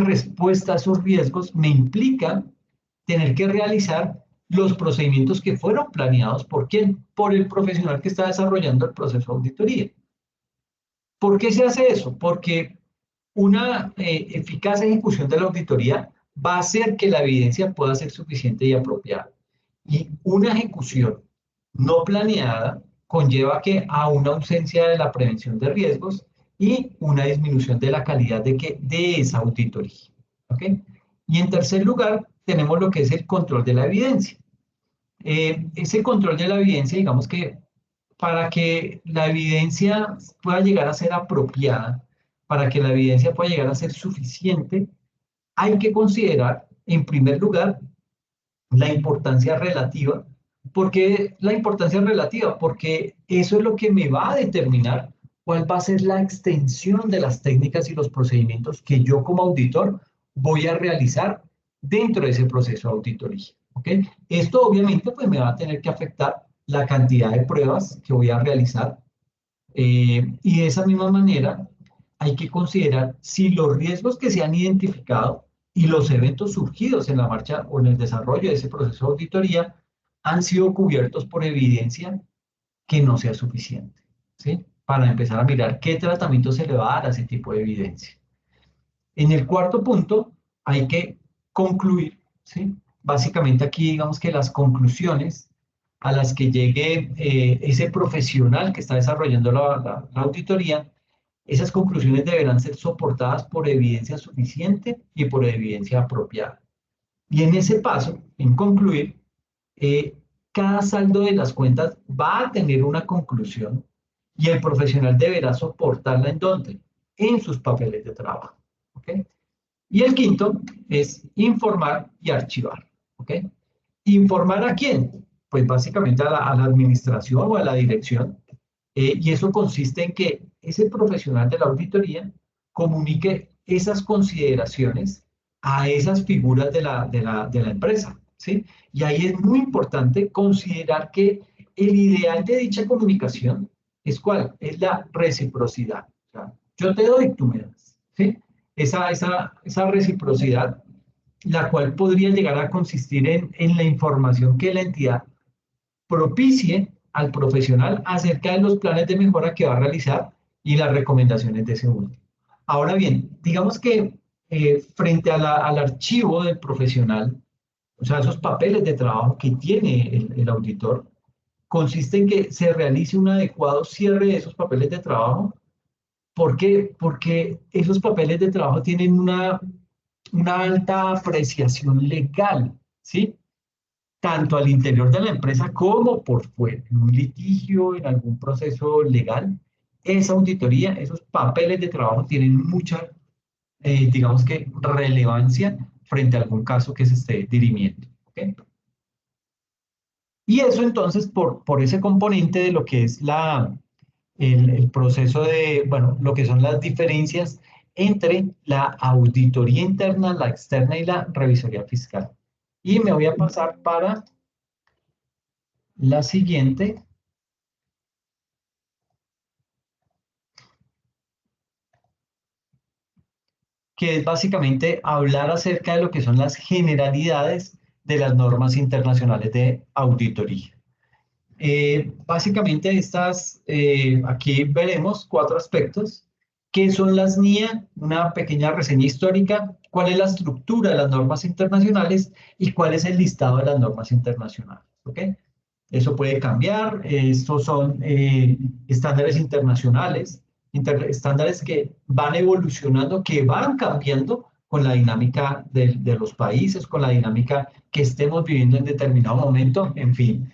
respuesta a esos riesgos me implica tener que realizar los procedimientos que fueron planeados por quién, por el profesional que está desarrollando el proceso de auditoría. ¿Por qué se hace eso? Porque una eficaz ejecución de la auditoría va a hacer que la evidencia pueda ser suficiente y apropiada. Y una ejecución no planeada conlleva que a una ausencia de la prevención de riesgos y una disminución de la calidad de esa auditoría. ¿Ok? Y en tercer lugar, tenemos lo que es el control de la evidencia. Ese control de la evidencia, digamos que para que la evidencia pueda llegar a ser apropiada, para que la evidencia pueda llegar a ser suficiente, hay que considerar, en primer lugar, la importancia relativa. ¿Por qué la importancia relativa? Porque eso es lo que me va a determinar cuál va a ser la extensión de las técnicas y los procedimientos que yo como auditor voy a realizar dentro de ese proceso de auditoría. ¿Ok? Esto obviamente pues me va a tener que afectar la cantidad de pruebas que voy a realizar y de esa misma manera hay que considerar si los riesgos que se han identificado y los eventos surgidos en la marcha o en el desarrollo de ese proceso de auditoría han sido cubiertos por evidencia que no sea suficiente, ¿sí? Para empezar a mirar qué tratamiento se le va a dar a ese tipo de evidencia. En el cuarto punto hay que concluir, ¿sí? Básicamente aquí digamos que las conclusiones a las que llegue ese profesional que está desarrollando la auditoría, esas conclusiones deberán ser soportadas por evidencia suficiente y por evidencia apropiada. Y en ese paso, en concluir, eh, cada saldo de las cuentas va a tener una conclusión y el profesional deberá soportarla en dónde? En sus papeles de trabajo. ¿Ok? Y el quinto es informar y archivar. ¿Ok? ¿Informar a quién? Pues básicamente a la administración o a la dirección. Y eso consiste en que ese profesional de la auditoría comunique esas consideraciones a esas figuras de la empresa, ¿sí? Y ahí es muy importante considerar que el ideal de dicha comunicación es ¿cuál? Es la reciprocidad. O sea, yo te doy, tú me das, ¿sí? Esa reciprocidad, la cual podría llegar a consistir en la información que la entidad propicie al profesional acerca de los planes de mejora que va a realizar y las recomendaciones de ese último. Ahora bien, digamos que frente a al archivo del profesional, o sea, esos papeles de trabajo que tiene el auditor, consiste en que se realice un adecuado cierre de esos papeles de trabajo. ¿Por qué? Porque esos papeles de trabajo tienen una alta apreciación legal, ¿sí? Tanto al interior de la empresa como por fuera, en un litigio, en algún proceso legal. Esa auditoría, esos papeles de trabajo tienen mucha, digamos que, relevancia frente a algún caso que se esté dirimiendo. ¿Okay? Y eso entonces, por ese componente de lo que es el proceso de, bueno, lo que son las diferencias entre la auditoría interna, la externa y la revisoría fiscal. Y me voy a pasar para la siguiente, que es básicamente hablar acerca de lo que son las generalidades de las normas internacionales de auditoría. Básicamente aquí veremos cuatro aspectos. ¿Qué son las NIA? Una pequeña reseña histórica. ¿Cuál es la estructura de las normas internacionales? Y cuál es el listado de las normas internacionales. ¿Ok? Eso puede cambiar. Estos son estándares internacionales, estándares que van evolucionando, que van cambiando con la dinámica de los países, con la dinámica que estemos viviendo en determinado momento. En fin,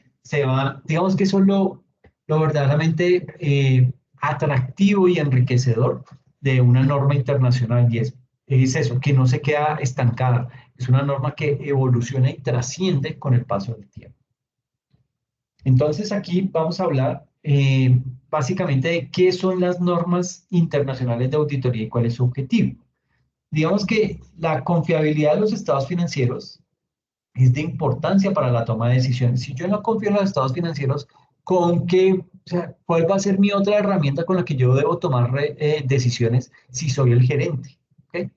digamos que eso es lo verdaderamente atractivo y enriquecedor de una norma internacional y es eso, que no se queda estancada. Es una norma que evoluciona y trasciende con el paso del tiempo. Entonces aquí vamos a hablar básicamente de qué son las normas internacionales de auditoría y cuál es su objetivo. Digamos que la confiabilidad de los estados financieros es de importancia para la toma de decisiones. Si yo no confío en los estados financieros, ¿con qué, o sea, cuál va a ser mi otra herramienta con la que yo debo tomar decisiones si soy el gerente? ¿Okay?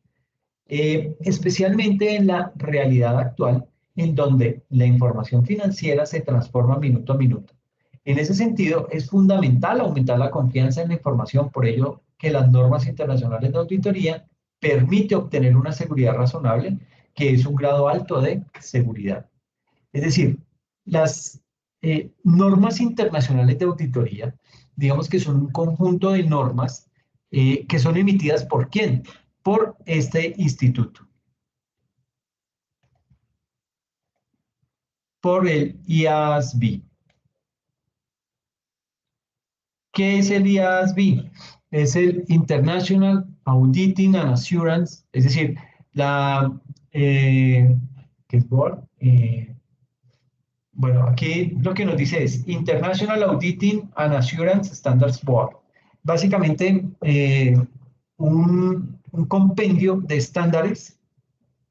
Especialmente en la realidad actual, en donde la información financiera se transforma minuto a minuto. En ese sentido, es fundamental aumentar la confianza en la información, por ello que las normas internacionales de auditoría permite obtener una seguridad razonable, que es un grado alto de seguridad. Es decir, las normas internacionales de auditoría, digamos que son un conjunto de normas que son emitidas ¿por quién? Por este instituto, por el IASB. ¿Qué es el IASB? Es el International Auditing and Assurance, es decir, ¿qué es Board? Bueno, aquí lo que nos dice es International Auditing and Assurance Standards Board. Básicamente, un compendio de estándares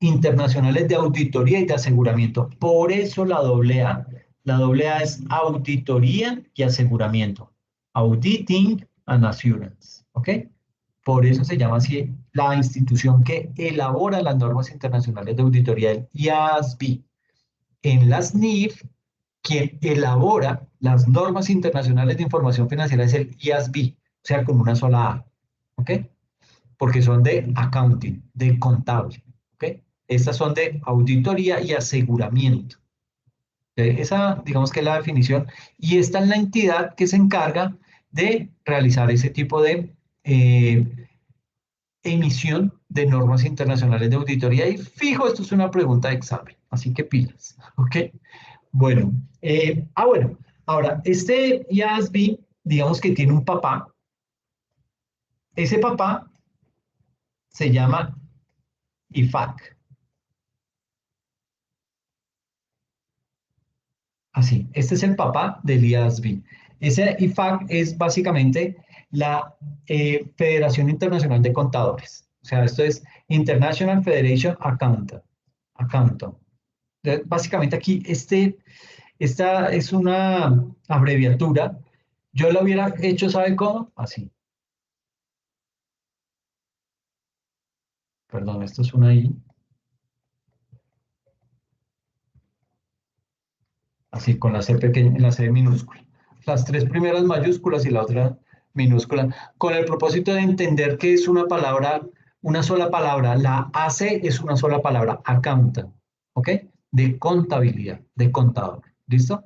internacionales de auditoría y de aseguramiento. Por eso la doble A. La doble A es auditoría y aseguramiento. Auditing and Assurance. ¿Ok? Por eso se llama así la institución que elabora las normas internacionales de auditoría, el IASB. En las NIF, quien elabora las normas internacionales de información financiera es el IASB, o sea, con una sola A, ¿ok? Porque son de accounting, de contable, ¿ok? Estas son de auditoría y aseguramiento. Esa, digamos que es la definición, y esta es la entidad que se encarga de realizar ese tipo de emisión de normas internacionales de auditoría. Y fijo, esto es una pregunta de examen, así que pilas, ¿ok? Bueno, bueno, ahora, este IASB, digamos que tiene un papá. Ese papá se llama IFAC. Así, este es el papá del IASB. Ese IFAC es básicamente la Federación Internacional de Contadores. O sea, esto es International Federation Accountant. Básicamente aquí, esta es una abreviatura. Yo la hubiera hecho, ¿sabe cómo? Así. Perdón, esto es una I. Así, con la C pequeña, la C minúscula. Las tres primeras mayúsculas y la otra minúscula, con el propósito de entender que es una palabra, una sola palabra. La AC es una sola palabra, accountant, ¿ok? De contabilidad, de contador, ¿listo?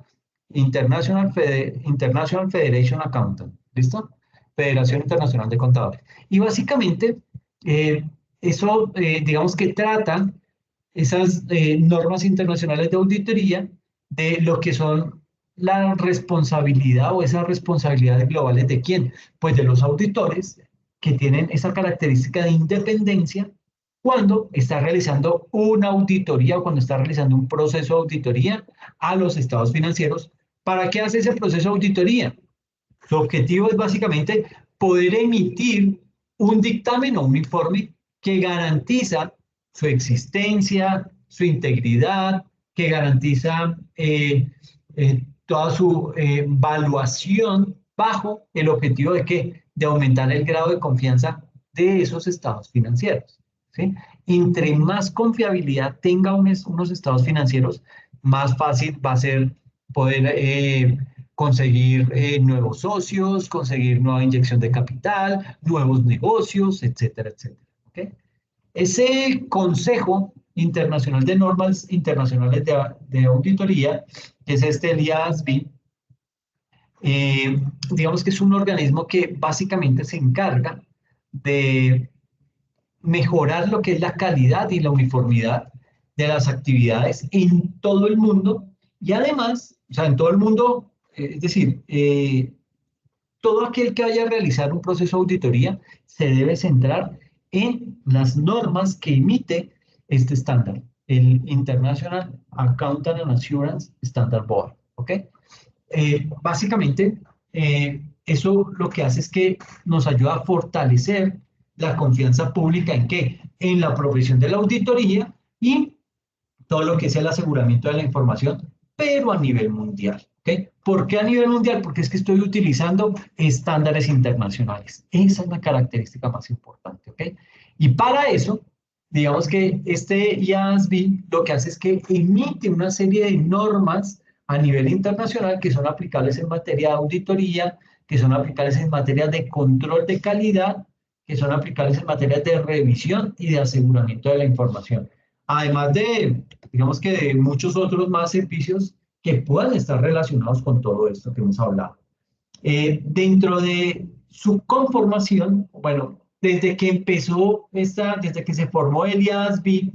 International Federation Accountant, ¿listo? Federación Internacional de Contadores. Y básicamente, eh, eso, digamos que trata esas normas internacionales de auditoría de lo que son la responsabilidad o esas responsabilidades globales de quién, pues de los auditores que tienen esa característica de independencia cuando está realizando una auditoría o cuando está realizando un proceso de auditoría a los estados financieros. ¿Para qué hace ese proceso de auditoría? Su objetivo es básicamente poder emitir un dictamen o un informe que garantiza su existencia, su integridad, que garantiza toda su evaluación bajo el objetivo de que de aumentar el grado de confianza de esos estados financieros. ¿Sí? Entre más confiabilidad tenga unos estados financieros, más fácil va a ser poder conseguir nuevos socios, conseguir nueva inyección de capital, nuevos negocios, etcétera, etcétera. ¿Okay? Ese Consejo Internacional de Normas Internacionales de Auditoría, que es el IASB, digamos que es un organismo que básicamente se encarga de mejorar lo que es la calidad y la uniformidad de las actividades en todo el mundo y además, o sea, en todo el mundo, es decir, todo aquel que vaya a realizar un proceso de auditoría se debe centrar en las normas que emite este estándar, el International Accounting and Assurance Standard Board. ¿Ok? Básicamente, eso lo que hace es que nos ayuda a fortalecer la confianza pública en qué? En la profesión de la auditoría y todo lo que es el aseguramiento de la información, pero a nivel mundial. ¿Okay? ¿Por qué a nivel mundial? Porque es que estoy utilizando estándares internacionales. Esa es la característica más importante. ¿Okay? Y para eso, digamos que este IASB lo que hace es que emite una serie de normas a nivel internacional que son aplicables en materia de auditoría, que son aplicables en materia de control de calidad, que son aplicables en materia de revisión y de aseguramiento de la información. Además de, digamos que de muchos otros más servicios que puedan estar relacionados con todo esto que hemos hablado. Dentro de su conformación, bueno, desde que empezó desde que se formó el IASB,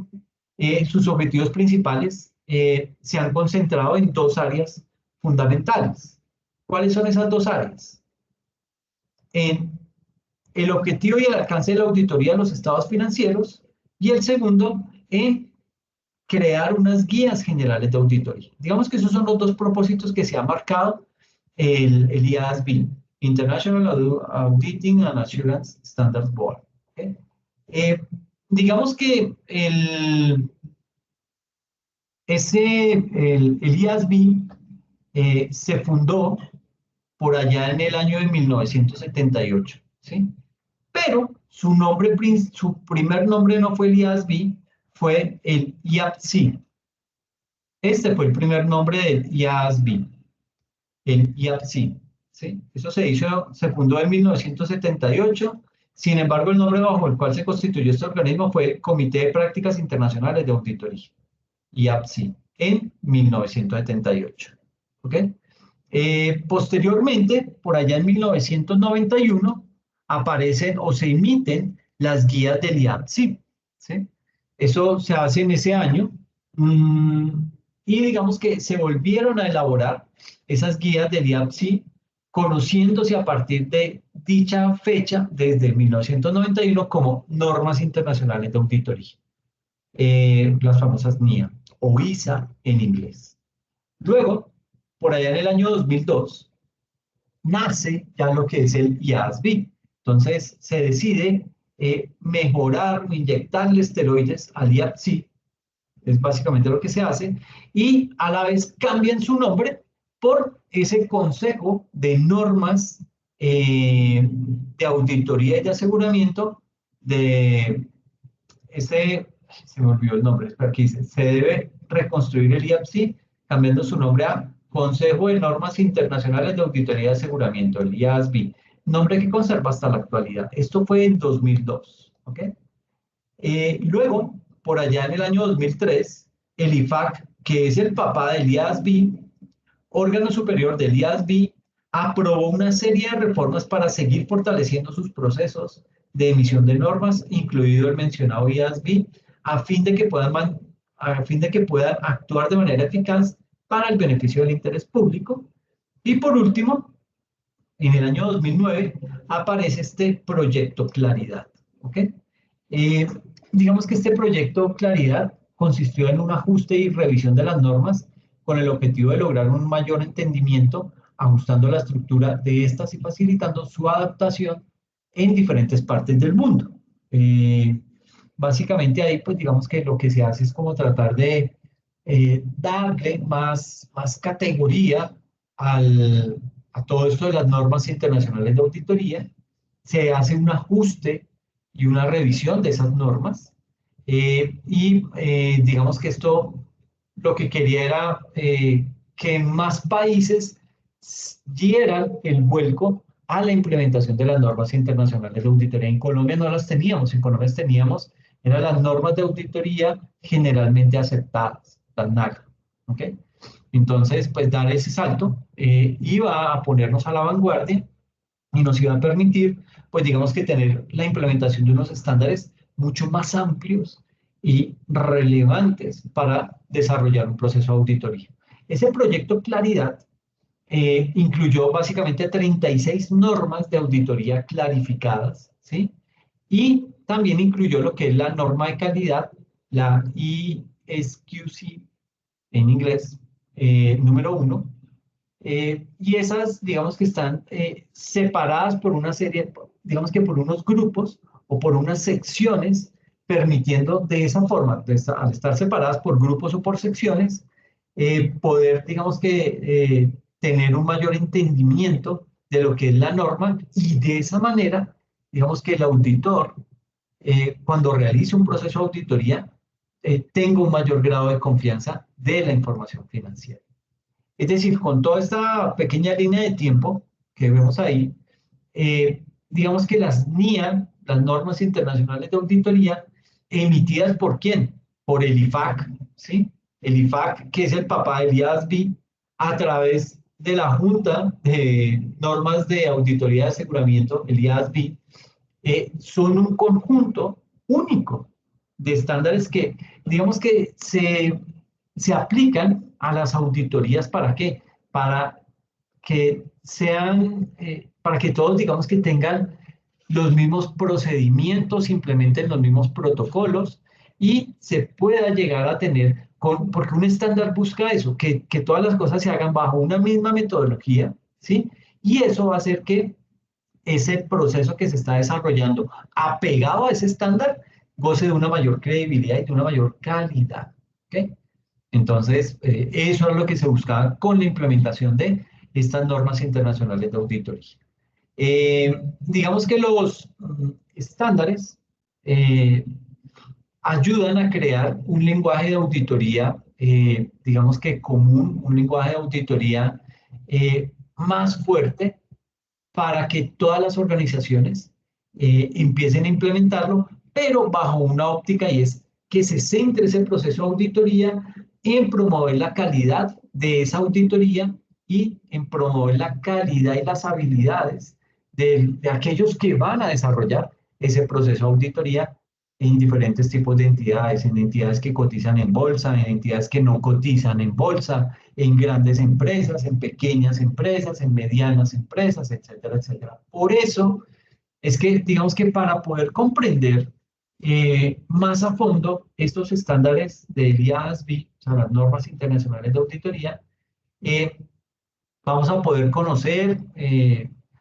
sus objetivos principales se han concentrado en dos áreas fundamentales. ¿Cuáles son esas dos áreas? En el objetivo y el alcance de la auditoría de los estados financieros y el segundo en crear unas guías generales de auditoría. Digamos que esos son los dos propósitos que se ha marcado el IASB, International Auditing and Assurance Standards Board. ¿Okay? Digamos que el IASB se fundó por allá en el año de 1978, ¿sí? pero su primer nombre no fue el IASB, fue el IAPSI. Este fue el primer nombre del IASB, el IAPSI. ¿Sí? Eso se fundó en 1978. Sin embargo, el nombre bajo el cual se constituyó este organismo fue el Comité de Prácticas Internacionales de Auditoría, IAPSI, en 1978. ¿Ok? Posteriormente, por allá en 1991, aparecen o se emiten las guías del IAPSI. ¿Sí? Eso se hace en ese año. Y digamos que se volvieron a elaborar esas guías del IAPSI, conociéndose a partir de dicha fecha, desde 1991, como normas internacionales de auditoría, las famosas NIA o ISA en inglés. Luego, por allá en el año 2002, nace ya lo que es el IASB. Entonces, se decide mejorar o inyectarle esteroides al IAPSI, es básicamente lo que se hace, y a la vez cambian su nombre por ese Consejo de Normas de Auditoría y de Aseguramiento de se me olvidó el nombre, pero aquí dice, se debe reconstruir el IAPSI cambiando su nombre a Consejo de Normas Internacionales de Auditoría y Aseguramiento, el IASB, nombre que conserva hasta la actualidad. Esto fue en 2002, ¿ok? Luego, por allá en el año 2003, el IFAC, que es el papá del IASB, órgano superior del IASB, aprobó una serie de reformas para seguir fortaleciendo sus procesos de emisión de normas, incluido el mencionado IASB, a fin de que puedan actuar de manera eficaz para el beneficio del interés público. Y por último, en el año 2009 aparece este proyecto Claridad. ¿Ok? Eh, digamos que este proyecto Claridad consistió en un ajuste y revisión de las normas con el objetivo de lograr un mayor entendimiento, ajustando la estructura de estas y facilitando su adaptación en diferentes partes del mundo. Básicamente ahí, pues digamos que lo que se hace es como tratar de darle más categoría a todo esto de las normas internacionales de auditoría. Se hace un ajuste y una revisión de esas normas. Digamos que esto lo que quería era que más países dieran el vuelco a la implementación de las normas internacionales de auditoría. En Colombia no las teníamos, en Colombia teníamos, eran las normas de auditoría generalmente aceptadas, las NACA. ¿Ok? Entonces, pues dar ese salto iba a ponernos a la vanguardia y nos iba a permitir, pues digamos que tener la implementación de unos estándares mucho más amplios y relevantes para desarrollar un proceso de auditoría. Ese proyecto Claridad incluyó básicamente 36 normas de auditoría clarificadas, ¿sí? Y también incluyó lo que es la norma de calidad, la ESQC en inglés, número 1, y esas, digamos que están separadas por una serie, digamos que por unos grupos o por unas secciones, permitiendo de esa forma, al estar separadas por grupos o por secciones, poder, digamos que, tener un mayor entendimiento de lo que es la norma y de esa manera, digamos que el auditor, cuando realice un proceso de auditoría, tenga un mayor grado de confianza de la información financiera. Es decir, con toda esta pequeña línea de tiempo que vemos ahí, digamos que las NIA, las normas internacionales de auditoría, emitidas ¿por quién? Por el IFAC, ¿sí? El IFAC, que es el papá del IASB, a través de la Junta de Normas de Auditoría de Aseguramiento, el IASB, son un conjunto único de estándares que, digamos que se aplican a las auditorías. ¿Para qué? Para que para que todos, digamos que tengan los mismos procedimientos, implementen los mismos protocolos y se pueda llegar a tener, porque un estándar busca eso, que todas las cosas se hagan bajo una misma metodología, ¿sí? Y eso va a hacer que ese proceso que se está desarrollando apegado a ese estándar goce de una mayor credibilidad y de una mayor calidad. ¿Ok? Entonces, eso es lo que se buscaba con la implementación de estas normas internacionales de auditoría. Digamos que los estándares ayudan a crear un lenguaje de auditoría, digamos que común, un lenguaje de auditoría más fuerte para que todas las organizaciones empiecen a implementarlo, pero bajo una óptica y es que se centre ese proceso de auditoría en promover la calidad de esa auditoría y en promover la calidad y las habilidades de aquellos que van a desarrollar ese proceso de auditoría en diferentes tipos de entidades, en entidades que cotizan en bolsa, en entidades que no cotizan en bolsa, en grandes empresas, en pequeñas empresas, en medianas empresas, etcétera, etcétera. Por eso es que, digamos que para poder comprender más a fondo estos estándares del IASB, o sea, las normas internacionales de auditoría, eh, vamos a poder conocer,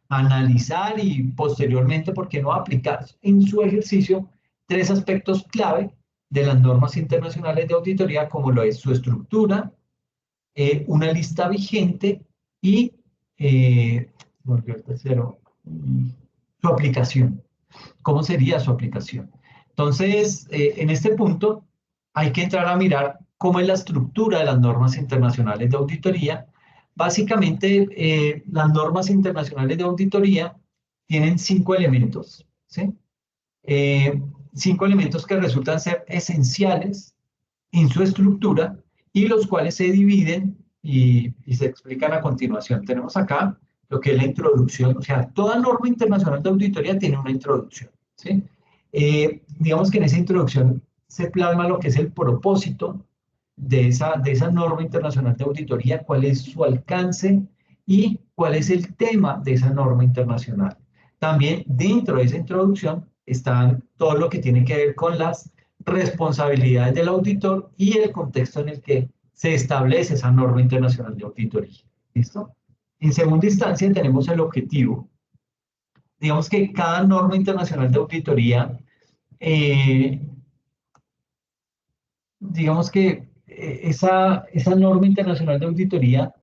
analizar y posteriormente, ¿por qué no aplicar en su ejercicio tres aspectos clave de las normas internacionales de auditoría, como lo es su estructura, una lista vigente y volvió el tercero, su aplicación? ¿Cómo sería su aplicación? Entonces, en este punto hay que entrar a mirar cómo es la estructura de las normas internacionales de auditoría. Básicamente, las normas internacionales de auditoría tienen 5 elementos, ¿sí? Eh, 5 elementos que resultan ser esenciales en su estructura y los cuales se dividen y se explican a continuación. Tenemos acá lo que es la introducción, o sea, toda norma internacional de auditoría tiene una introducción, ¿sí? Digamos que en esa introducción se plasma lo que es el propósito de esa norma internacional de auditoría, cuál es su alcance y cuál es el tema de esa norma internacional. También dentro de esa introducción están todo lo que tiene que ver con las responsabilidades del auditor y el contexto en el que se establece esa norma internacional de auditoría. ¿Listo? En segunda instancia tenemos el objetivo. Digamos que cada norma internacional de auditoría, eh, digamos que esa norma internacional de auditoría,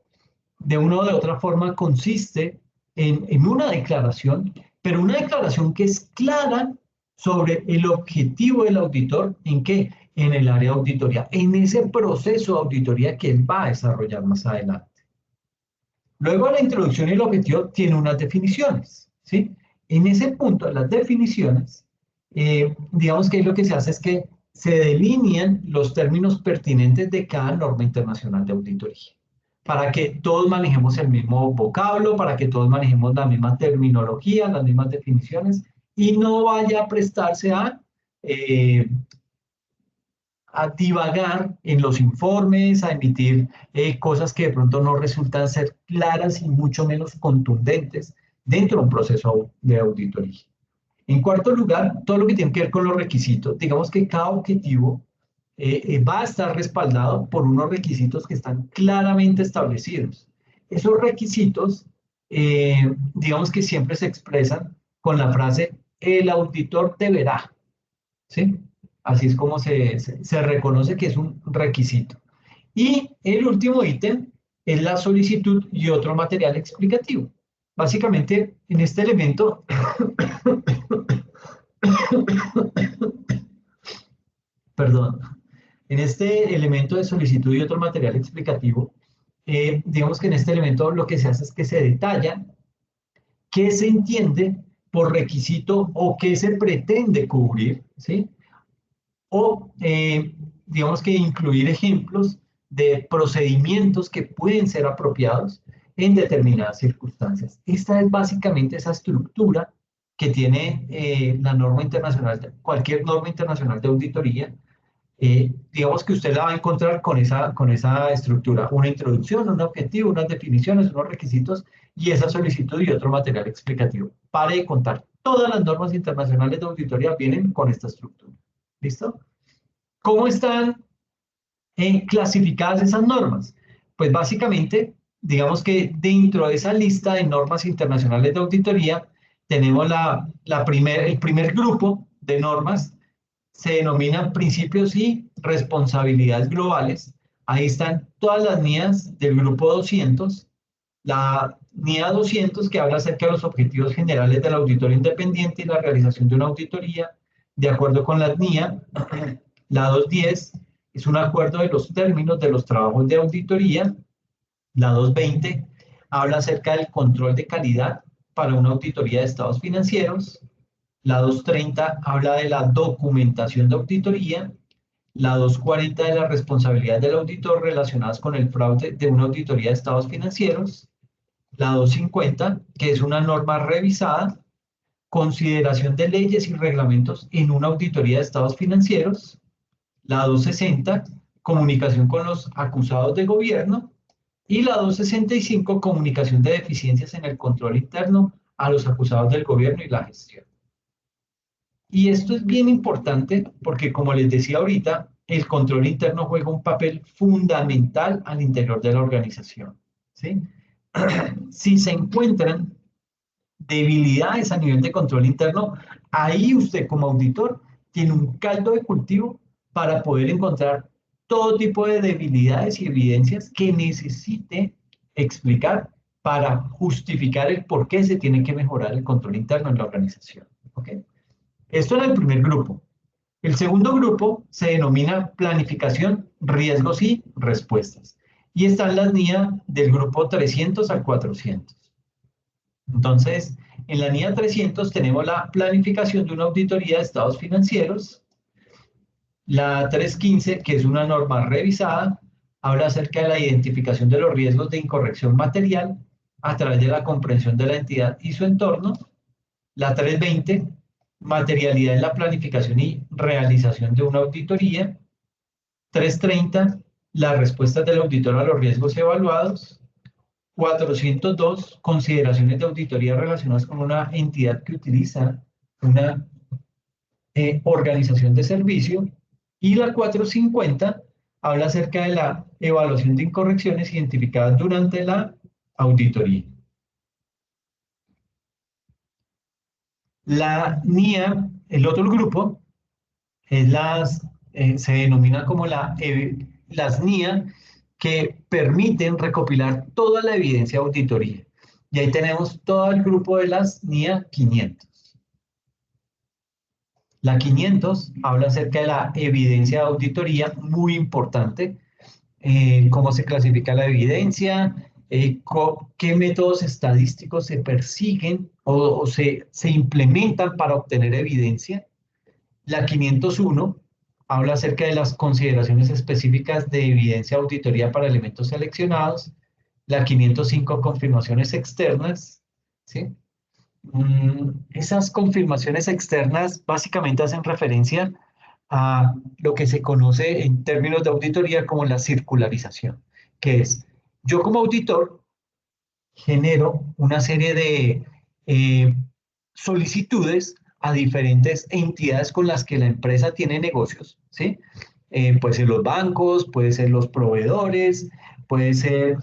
de una o de otra forma, consiste en una declaración, pero una declaración que es clara sobre el objetivo del auditor, ¿en qué? En el área de auditoría, en ese proceso de auditoría que él va a desarrollar más adelante. Luego la introducción y el objetivo tiene unas definiciones, ¿sí? En ese punto, las definiciones, digamos que lo que se hace es que se delinean los términos pertinentes de cada norma internacional de auditoría, para que todos manejemos el mismo vocablo, para que todos manejemos la misma terminología, las mismas definiciones, y no vaya a prestarse a divagar en los informes, a emitir cosas que de pronto no resultan ser claras y mucho menos contundentes dentro de un proceso de auditoría. En cuarto lugar, todo lo que tiene que ver con los requisitos. Digamos que cada objetivo va a estar respaldado por unos requisitos que están claramente establecidos. Esos requisitos, digamos que siempre se expresan con la frase, el auditor deberá, ¿sí? Así es como se reconoce que es un requisito. Y el último ítem es la solicitud y otro material explicativo. Básicamente, en este elemento, perdón, en este elemento de solicitud y otro material explicativo, digamos que en este elemento lo que se hace es que se detalla qué se entiende por requisito o qué se pretende cubrir, ¿sí? O digamos que incluir ejemplos de procedimientos que pueden ser apropiados en determinadas circunstancias. Esta es básicamente esa estructura que tiene la norma internacional, cualquier norma internacional de auditoría. Digamos que usted la va a encontrar con esa estructura, una introducción, un objetivo, unas definiciones, unos requisitos y esa solicitud y otro material explicativo. Pare de contar. Todas las normas internacionales de auditoría vienen con esta estructura. ¿Listo? ¿Cómo están clasificadas esas normas? Pues básicamente, digamos que dentro de esa lista de normas internacionales de auditoría, tenemos el primer grupo de normas, se denominan principios y responsabilidades globales. Ahí están todas las mías del grupo 200, NIA 200, que habla acerca de los objetivos generales del auditor independiente y la realización de una auditoría de acuerdo con la NIA. La 210 es un acuerdo de los términos de los trabajos de auditoría. La 220 habla acerca del control de calidad para una auditoría de estados financieros. La 230 habla de la documentación de auditoría. La 240 de la responsabilidad del auditor relacionadas con el fraude de una auditoría de estados financieros. La 250, que es una norma revisada, consideración de leyes y reglamentos en una auditoría de estados financieros. La 260, comunicación con los acusados de gobierno. Y la 265, comunicación de deficiencias en el control interno a los acusados del gobierno y la gestión. Y esto es bien importante porque, como les decía ahorita, el control interno juega un papel fundamental al interior de la organización, ¿sí? Si se encuentran debilidades a nivel de control interno, ahí usted como auditor tiene un caldo de cultivo para poder encontrar todo tipo de debilidades y evidencias que necesite explicar para justificar el por qué se tiene que mejorar el control interno en la organización. ¿Okay? Esto en el primer grupo. El segundo grupo se denomina planificación, riesgos y respuestas. Y están las NIA del grupo 300 al 400. Entonces, en la NIA 300 tenemos la planificación de una auditoría de estados financieros. La 315, que es una norma revisada, habla acerca de la identificación de los riesgos de incorrección material a través de la comprensión de la entidad y su entorno. La 320, materialidad en la planificación y realización de una auditoría. 330, las respuestas del auditor a los riesgos evaluados. 402, consideraciones de auditoría relacionadas con una entidad que utiliza una organización de servicio. Y la 450 habla acerca de la evaluación de incorrecciones identificadas durante la auditoría. La NIA, el otro grupo, es se denomina como las NIA que permiten recopilar toda la evidencia de auditoría. Y ahí tenemos todo el grupo de las NIA 500. La 500 habla acerca de la evidencia de auditoría, muy importante, cómo se clasifica la evidencia, qué métodos estadísticos se persiguen o se implementan para obtener evidencia. La 501 habla acerca de las consideraciones específicas de evidencia de auditoría para elementos seleccionados. La 505, confirmaciones externas, ¿sí? Esas confirmaciones externas básicamente hacen referencia a lo que se conoce en términos de auditoría como la circularización, que es, yo como auditor genero una serie de solicitudes a diferentes entidades con las que la empresa tiene negocios, ¿sí? Puede ser los bancos, puede ser los proveedores, puede ser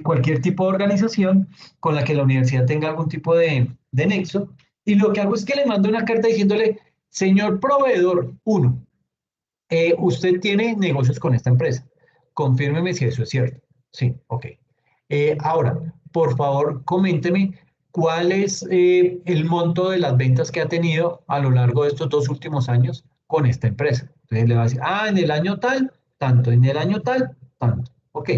cualquier tipo de organización con la que la universidad tenga algún tipo de nexo. Y lo que hago es que le mando una carta diciéndole, señor proveedor 1, usted tiene negocios con esta empresa. Confírmeme si eso es cierto. Sí, ok. Ahora, por favor, coménteme cuál es el monto de las ventas que ha tenido a lo largo de estos 2 últimos años con esta empresa. Entonces le va a decir, en el año tal, tanto, en el año tal, tanto. Ok.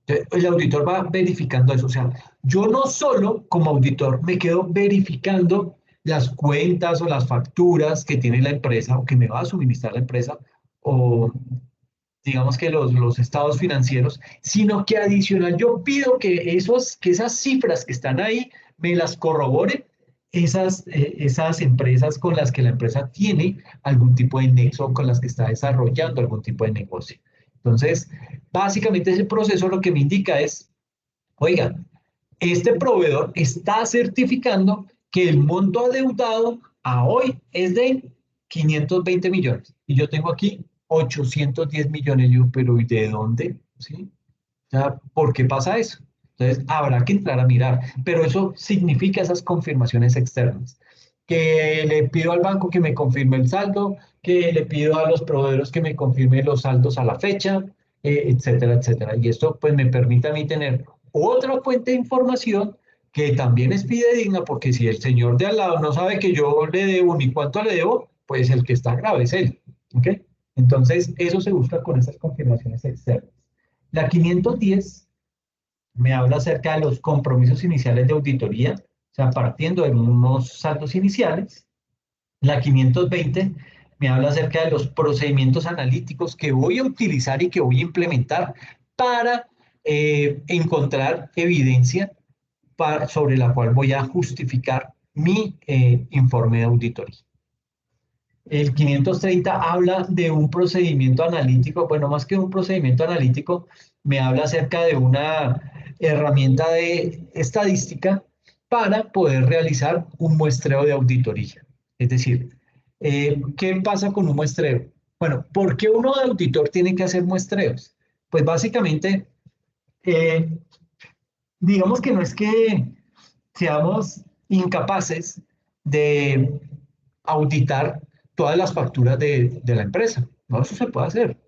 Entonces, el auditor va verificando eso. O sea, yo no solo como auditor me quedo verificando las cuentas o las facturas que tiene la empresa o que me va a suministrar la empresa o digamos que los estados financieros, sino que adicional yo pido que esas cifras que están ahí me las corroboren esas empresas con las que la empresa tiene algún tipo de nexo, con las que está desarrollando algún tipo de negocio. Entonces, básicamente ese proceso lo que me indica es, oiga, este proveedor está certificando que el monto adeudado a hoy es de 520 millones y yo tengo aquí 810 millones. Yo, pero ¿y de dónde? ¿Sí? O sea, ¿por qué pasa eso? Entonces, habrá que entrar a mirar, pero eso significa esas confirmaciones externas. Que le pido al banco que me confirme el saldo, que le pido a los proveedores que me confirme los saldos a la fecha, etcétera, etcétera. Y esto pues me permite a mí tener otra fuente de información que también es fidedigna, porque si el señor de al lado no sabe que yo le debo ni cuánto le debo, pues el que está grave es él. ¿Ok? Entonces, eso se busca con esas confirmaciones externas. La 510 me habla acerca de los compromisos iniciales de auditoría, o sea, partiendo de unos saldos iniciales. La 520 me habla acerca de los procedimientos analíticos que voy a utilizar y que voy a implementar para encontrar evidencia sobre la cual voy a justificar mi informe de auditoría. El 530 habla de un procedimiento analítico, bueno, más que un procedimiento analítico, me habla acerca de una herramienta de estadística para poder realizar un muestreo de auditoría. Es decir, ¿qué pasa con un muestreo? Bueno, ¿por qué uno de auditor tiene que hacer muestreos? Pues básicamente, eh, digamos que no es que seamos incapaces de auditar todas las facturas de la empresa. No, eso se puede hacer.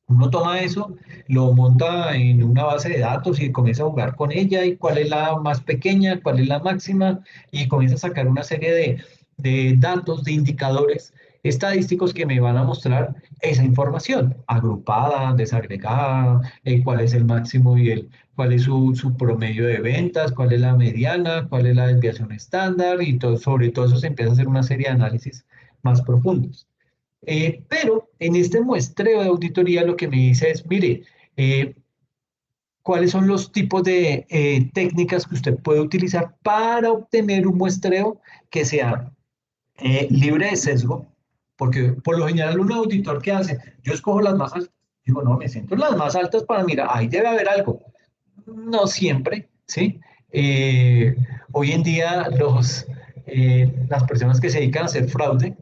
Uno toma eso, lo monta en una base de datos y comienza a jugar con ella y cuál es la más pequeña, cuál es la máxima y comienza a sacar una serie de datos, de indicadores estadísticos que me van a mostrar esa información agrupada, desagregada, cuál es el máximo y cuál es su promedio de ventas, cuál es la mediana, cuál es la desviación estándar y todo, sobre todo eso se empieza a hacer una serie de análisis más profundos. Pero en este muestreo de auditoría lo que me dice es, mire, eh, ¿cuáles son los tipos de técnicas que usted puede utilizar para obtener un muestreo que sea libre de sesgo? Porque por lo general un auditor que hace, yo escojo las más altas, digo, no, me siento en las más altas para mirar, ahí debe haber algo. No siempre, ¿sí? Hoy en día las personas que se dedican a hacer fraude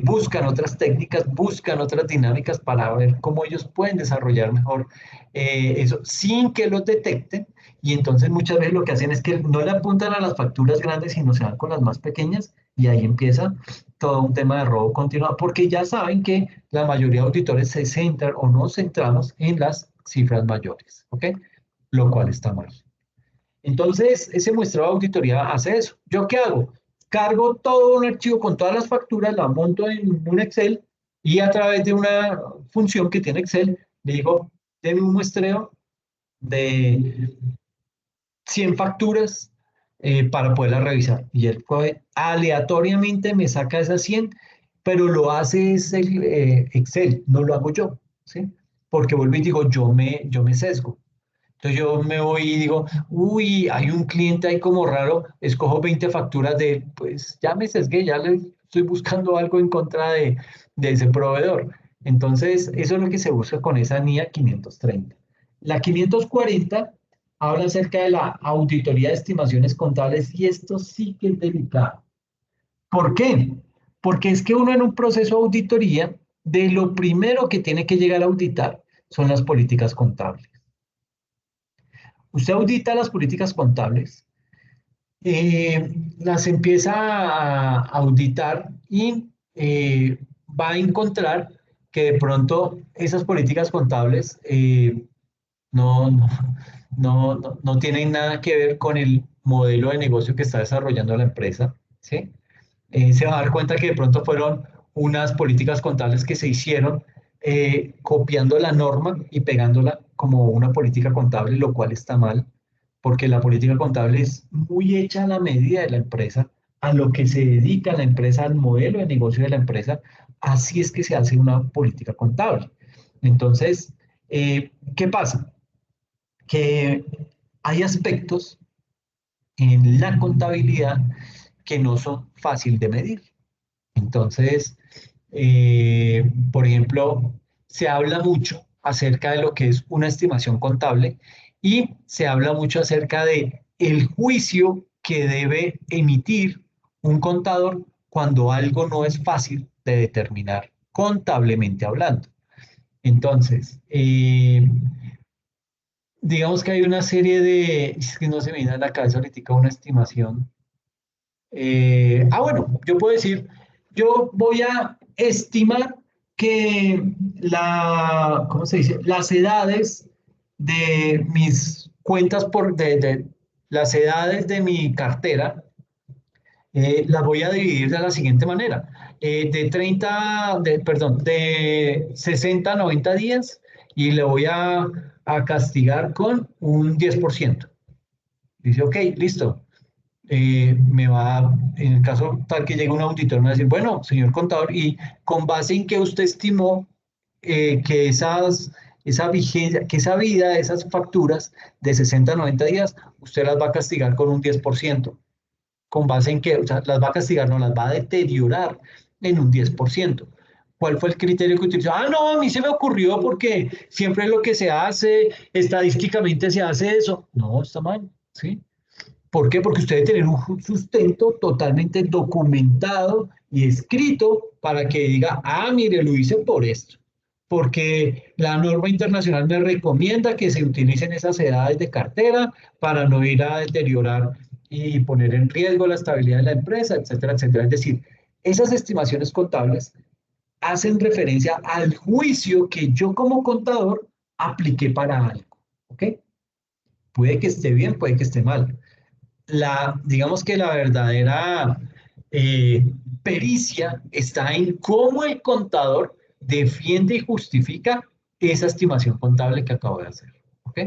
buscan otras técnicas, buscan otras dinámicas para ver cómo ellos pueden desarrollar mejor eso sin que los detecten. Y entonces muchas veces lo que hacen es que no le apuntan a las facturas grandes, sino se van con las más pequeñas y ahí empieza todo un tema de robo continuado, porque ya saben que la mayoría de auditores se centran o nos centramos en las cifras mayores, ¿ok? Lo cual está mal. Entonces, ese muestreo de auditoría hace eso. ¿Yo qué hago? Cargo todo un archivo con todas las facturas, la monto en un Excel y a través de una función que tiene Excel, le digo, denme un muestreo de 100 facturas para poderlas revisar. Y él aleatoriamente me saca esas 100, pero lo hace es el Excel, no lo hago yo, ¿sí? Porque vuelvo y digo, yo me sesgo. Entonces yo me voy y digo, uy, hay un cliente ahí como raro, escojo 20 facturas de él, pues ya me sesgué, ya le estoy buscando algo en contra de ese proveedor. Entonces, eso es lo que se busca con esa NIA 530. La 540 habla acerca de la auditoría de estimaciones contables y esto sí que es delicado. ¿Por qué? Porque es que uno en un proceso de auditoría, de lo primero que tiene que llegar a auditar son las políticas contables. Usted audita las políticas contables, las empieza a auditar y va a encontrar que de pronto esas políticas contables no, no, no tienen nada que ver con el modelo de negocio que está desarrollando la empresa, ¿sí? Se va a dar cuenta que de pronto fueron unas políticas contables que se hicieron copiando la norma y pegándola como una política contable, lo cual está mal, porque la política contable es muy hecha a la medida de la empresa, a lo que se dedica la empresa, al modelo de negocio de la empresa, así es que se hace una política contable. Entonces, ¿qué pasa? Que hay aspectos en la contabilidad que no son fáciles de medir. Entonces, por ejemplo, se habla mucho acerca de lo que es una estimación contable y se habla mucho acerca de el juicio que debe emitir un contador cuando algo no es fácil de determinar contablemente hablando. Entonces, digamos que hay una serie es que no se me viene a la cabeza ahorita una estimación. Bueno, yo puedo decir, yo voy a estimar que ¿cómo se dice? Las edades de mis cuentas las edades de mi cartera, las voy a dividir de la siguiente manera. Perdón, de 60 a 90 días y le voy a castigar con un 10%. Dice, ok, listo. En el caso tal que llegue un auditor, me va a decir, bueno, señor contador, ¿y con base en qué usted estimó que esa vigencia, que esa vida de esas facturas de 60 a 90 días, usted las va a castigar con un 10%? ¿Con base en qué? O sea, las va a castigar, no, las va a deteriorar en un 10%. ¿Cuál fue el criterio que utilizó? Ah, no, a mí se me ocurrió porque siempre lo que se hace, estadísticamente se hace eso. No, está mal, ¿sí? ¿Por qué? Porque usted debe tener un sustento totalmente documentado y escrito para que diga, ah, mire, lo hice por esto. Porque la norma internacional me recomienda que se utilicen esas edades de cartera para no ir a deteriorar y poner en riesgo la estabilidad de la empresa, etcétera, etcétera. Es decir, esas estimaciones contables hacen referencia al juicio que yo como contador apliqué para algo. ¿Ok? Puede que esté bien, puede que esté mal. Digamos que la verdadera pericia está en cómo el contador defiende y justifica esa estimación contable que acabo de hacer. ¿Ok?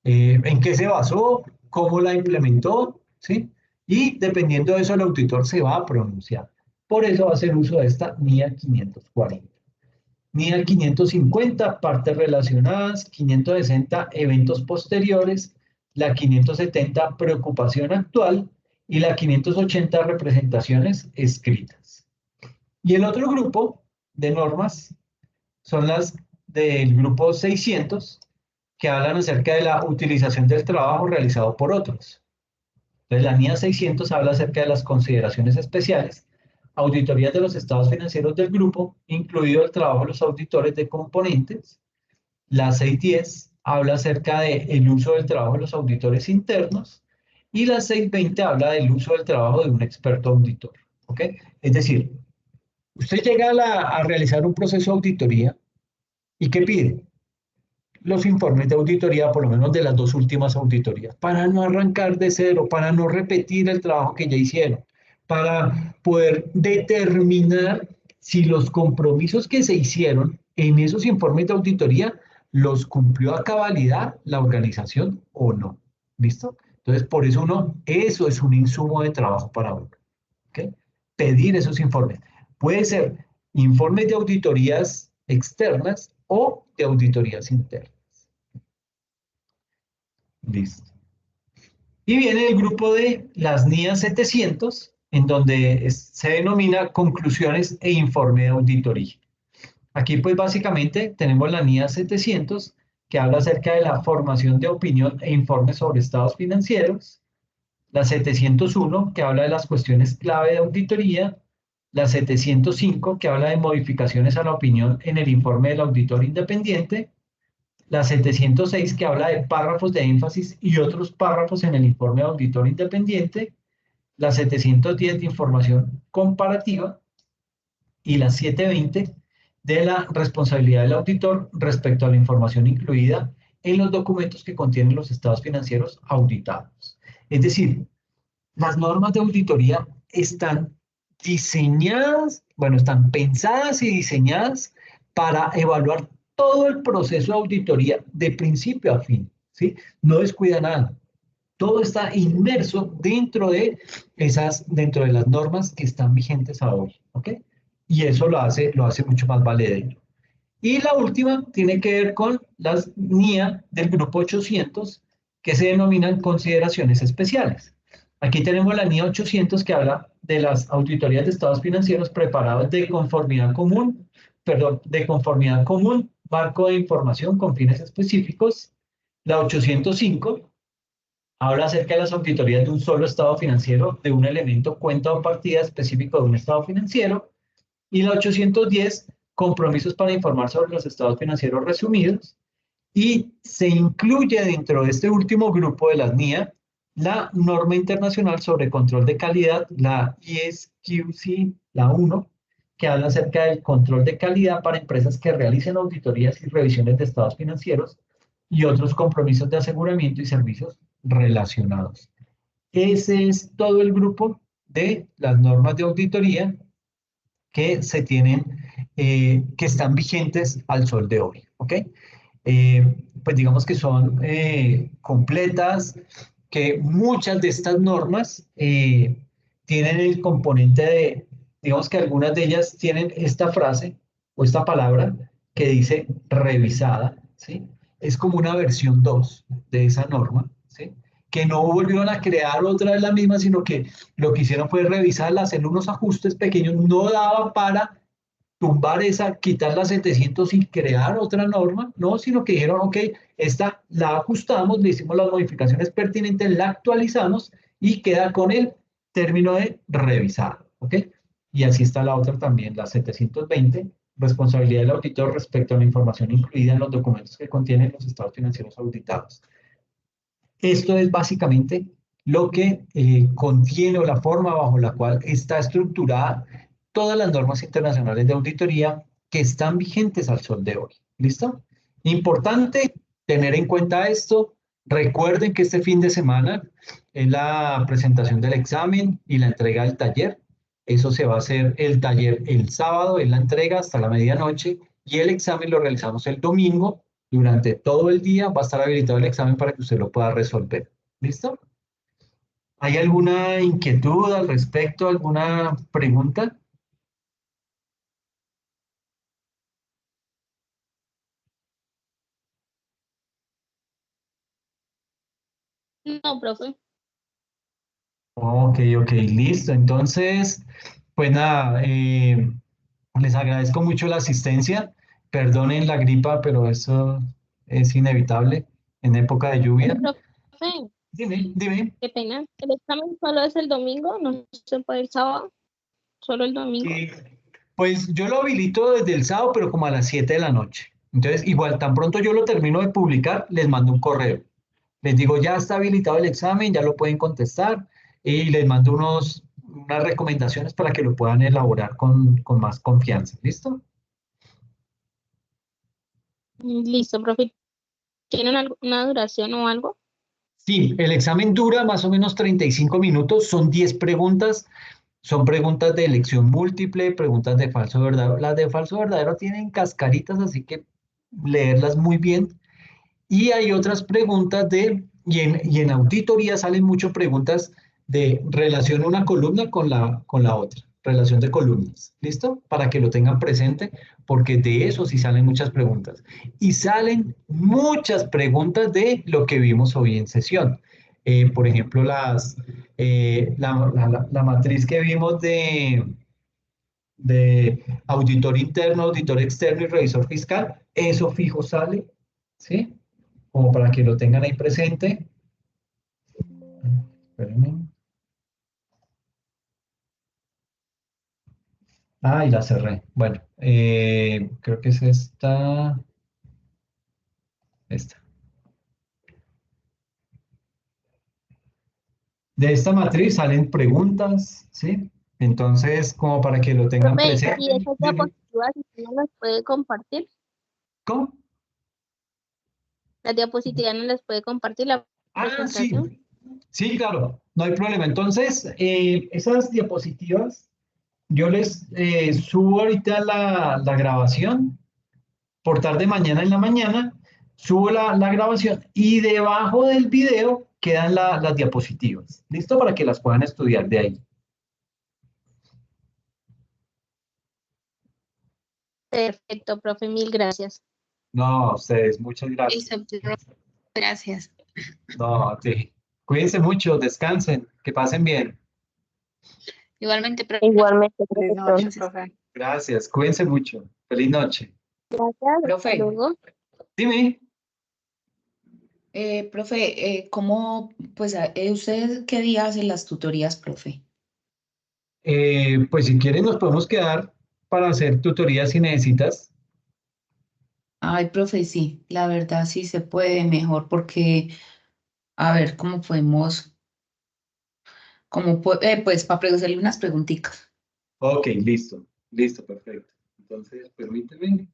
¿En qué se basó? ¿Cómo la implementó? ¿Sí? Y dependiendo de eso, el auditor se va a pronunciar. Por eso va a hacer uso de esta NIA 540. NIA 550, partes relacionadas; 560, eventos posteriores; la 570, preocupación actual; y la 580, representaciones escritas. Y el otro grupo de normas son las del grupo 600, que hablan acerca de la utilización del trabajo realizado por otros. Entonces, la NIA 600 habla acerca de las consideraciones especiales, auditorías de los estados financieros del grupo, incluido el trabajo de los auditores de componentes. La 610 habla acerca del uso del trabajo de los auditores internos. Y la 620 habla del uso del trabajo de un experto auditor. ¿Ok? Es decir, usted llega a realizar un proceso de auditoría y ¿qué pide? Los informes de auditoría, por lo menos de las dos últimas auditorías, para no arrancar de cero, para no repetir el trabajo que ya hicieron, para poder determinar si los compromisos que se hicieron en esos informes de auditoría los cumplió a cabalidad la organización o no. ¿Listo? Entonces, por eso eso es un insumo de trabajo para uno. ¿Ok? Pedir esos informes. Puede ser informes de auditorías externas o de auditorías internas. Listo. Y viene el grupo de las NIA 700, en donde se denomina conclusiones e informe de auditoría. Aquí pues básicamente tenemos la NIA 700, que habla acerca de la formación de opinión e informes sobre estados financieros; la 701, que habla de las cuestiones clave de auditoría; la 705, que habla de modificaciones a la opinión en el informe del auditor independiente; la 706, que habla de párrafos de énfasis y otros párrafos en el informe de auditor independiente; la 710, de información comparativa; y la 720, de la responsabilidad del auditor respecto a la información incluida en los documentos que contienen los estados financieros auditados. Es decir, las normas de auditoría están diseñadas, bueno, están pensadas y diseñadas para evaluar todo el proceso de auditoría de principio a fin, ¿sí? No descuida nada. Todo está inmerso dentro de las normas que están vigentes a hoy, ¿ok? Y eso lo hace mucho más valedero. Y la última tiene que ver con las NIA del grupo 800, que se denominan consideraciones especiales. Aquí tenemos la NIA 800, que habla de las auditorías de estados financieros preparados de conformidad común, marco de información con fines específicos. La 805 habla acerca de las auditorías de un solo estado financiero, de un elemento, cuenta o partida específico de un estado financiero. Y la 810, compromisos para informar sobre los estados financieros resumidos. Y se incluye dentro de este último grupo de las NIA la norma internacional sobre control de calidad, la ISQC, la 1, que habla acerca del control de calidad para empresas que realicen auditorías y revisiones de estados financieros y otros compromisos de aseguramiento y servicios relacionados. Ese es todo el grupo de las normas de auditoría que se tienen, que están vigentes al sol de hoy, ¿ok? Pues digamos que son completas, que muchas de estas normas tienen el componente de, digamos que algunas de ellas tienen esta frase o esta palabra que dice revisada, ¿sí? Es como una versión 2 de esa norma, ¿sí? Que no volvieron a crear otra vez la misma, sino que lo que hicieron fue revisarla, hacer unos ajustes pequeños, no daba para tumbar esa, quitar la 700 y crear otra norma, no, sino que dijeron, ok, esta la ajustamos, le hicimos las modificaciones pertinentes, la actualizamos y queda con el término de revisar, ok. Y así está la otra también, la 720, responsabilidad del auditor respecto a la información incluida en los documentos que contienen los estados financieros auditados. Esto es básicamente lo que contiene o la forma bajo la cual está estructurada todas las normas internacionales de auditoría que están vigentes al sol de hoy. ¿Listo? Importante tener en cuenta esto. Recuerden que este fin de semana es la presentación del examen y la entrega del taller. Eso se va a hacer el taller el sábado, es la entrega hasta la medianoche y el examen lo realizamos el domingo. Durante todo el día va a estar habilitado el examen para que usted lo pueda resolver. ¿Listo? ¿Hay alguna inquietud al respecto? ¿Alguna pregunta? No, profe. Ok, ok, listo. Entonces, pues nada, les agradezco mucho la asistencia. Perdonen la gripa, pero eso es inevitable en época de lluvia. Profe, Dime, dime. qué pena. ¿El examen solo es el domingo? ¿No se puede el sábado? ¿Solo el domingo? Eh, pues yo lo habilito desde el sábado, pero como a las 7 de la noche. Entonces, igual, tan pronto yo lo termino de publicar, les mando un correo. Les digo, ya está habilitado el examen, ya lo pueden contestar y les mando unas recomendaciones para que lo puedan elaborar con más confianza. ¿Listo? Listo, profe. ¿Tienen una duración o algo? Sí, el examen dura más o menos 35 minutos, son 10 preguntas, son preguntas de elección múltiple, preguntas de falso verdadero. Las de falso verdadero tienen cascaritas, así que leerlas muy bien. Y hay otras preguntas y en auditoría salen muchas preguntas de relación una columna con la otra, relación de columnas, ¿listo? Para que lo tengan presente, porque de eso sí salen muchas preguntas. Y salen muchas preguntas de lo que vimos hoy en sesión. Por ejemplo, la matriz que vimos de auditor interno, auditor externo y revisor fiscal, eso fijo sale, ¿sí? Como para que lo tengan ahí presente. Espérenme. Ah, y la cerré. Bueno, creo que es esta. De esta matriz salen preguntas, ¿sí? Entonces, como para que lo tengan Profe, ¿y presente. esas diapositivas usted no las puede compartir? ¿Cómo? ¿Las diapositivas no las puede compartir la Ah, sí. presentación? Sí, claro, no hay problema. Entonces, esas diapositivas, yo les subo ahorita la grabación por tarde mañana en la mañana, subo la grabación y debajo del video quedan las diapositivas. ¿Listo? Para que las puedan estudiar de ahí. Perfecto, profe, mil gracias. No, a ustedes, muchas gracias. Listo, profe, gracias. No, sí. Cuídense mucho, descansen, que pasen bien. Igualmente, profe. Igualmente, Buenas profesor. noches, profe. Gracias, cuídense mucho. Feliz noche. Gracias, hasta Profe, luego. Dime. ¿cómo, pues, usted qué día hace las tutorías, profe? Pues si quieren nos podemos quedar para hacer tutorías si necesitas. Ay, profe, sí, la verdad sí se puede mejor porque, a ver, ¿cómo podemos, pues, para hacerle unas preguntitas? Ok, listo. Listo, perfecto. Entonces, permíteme.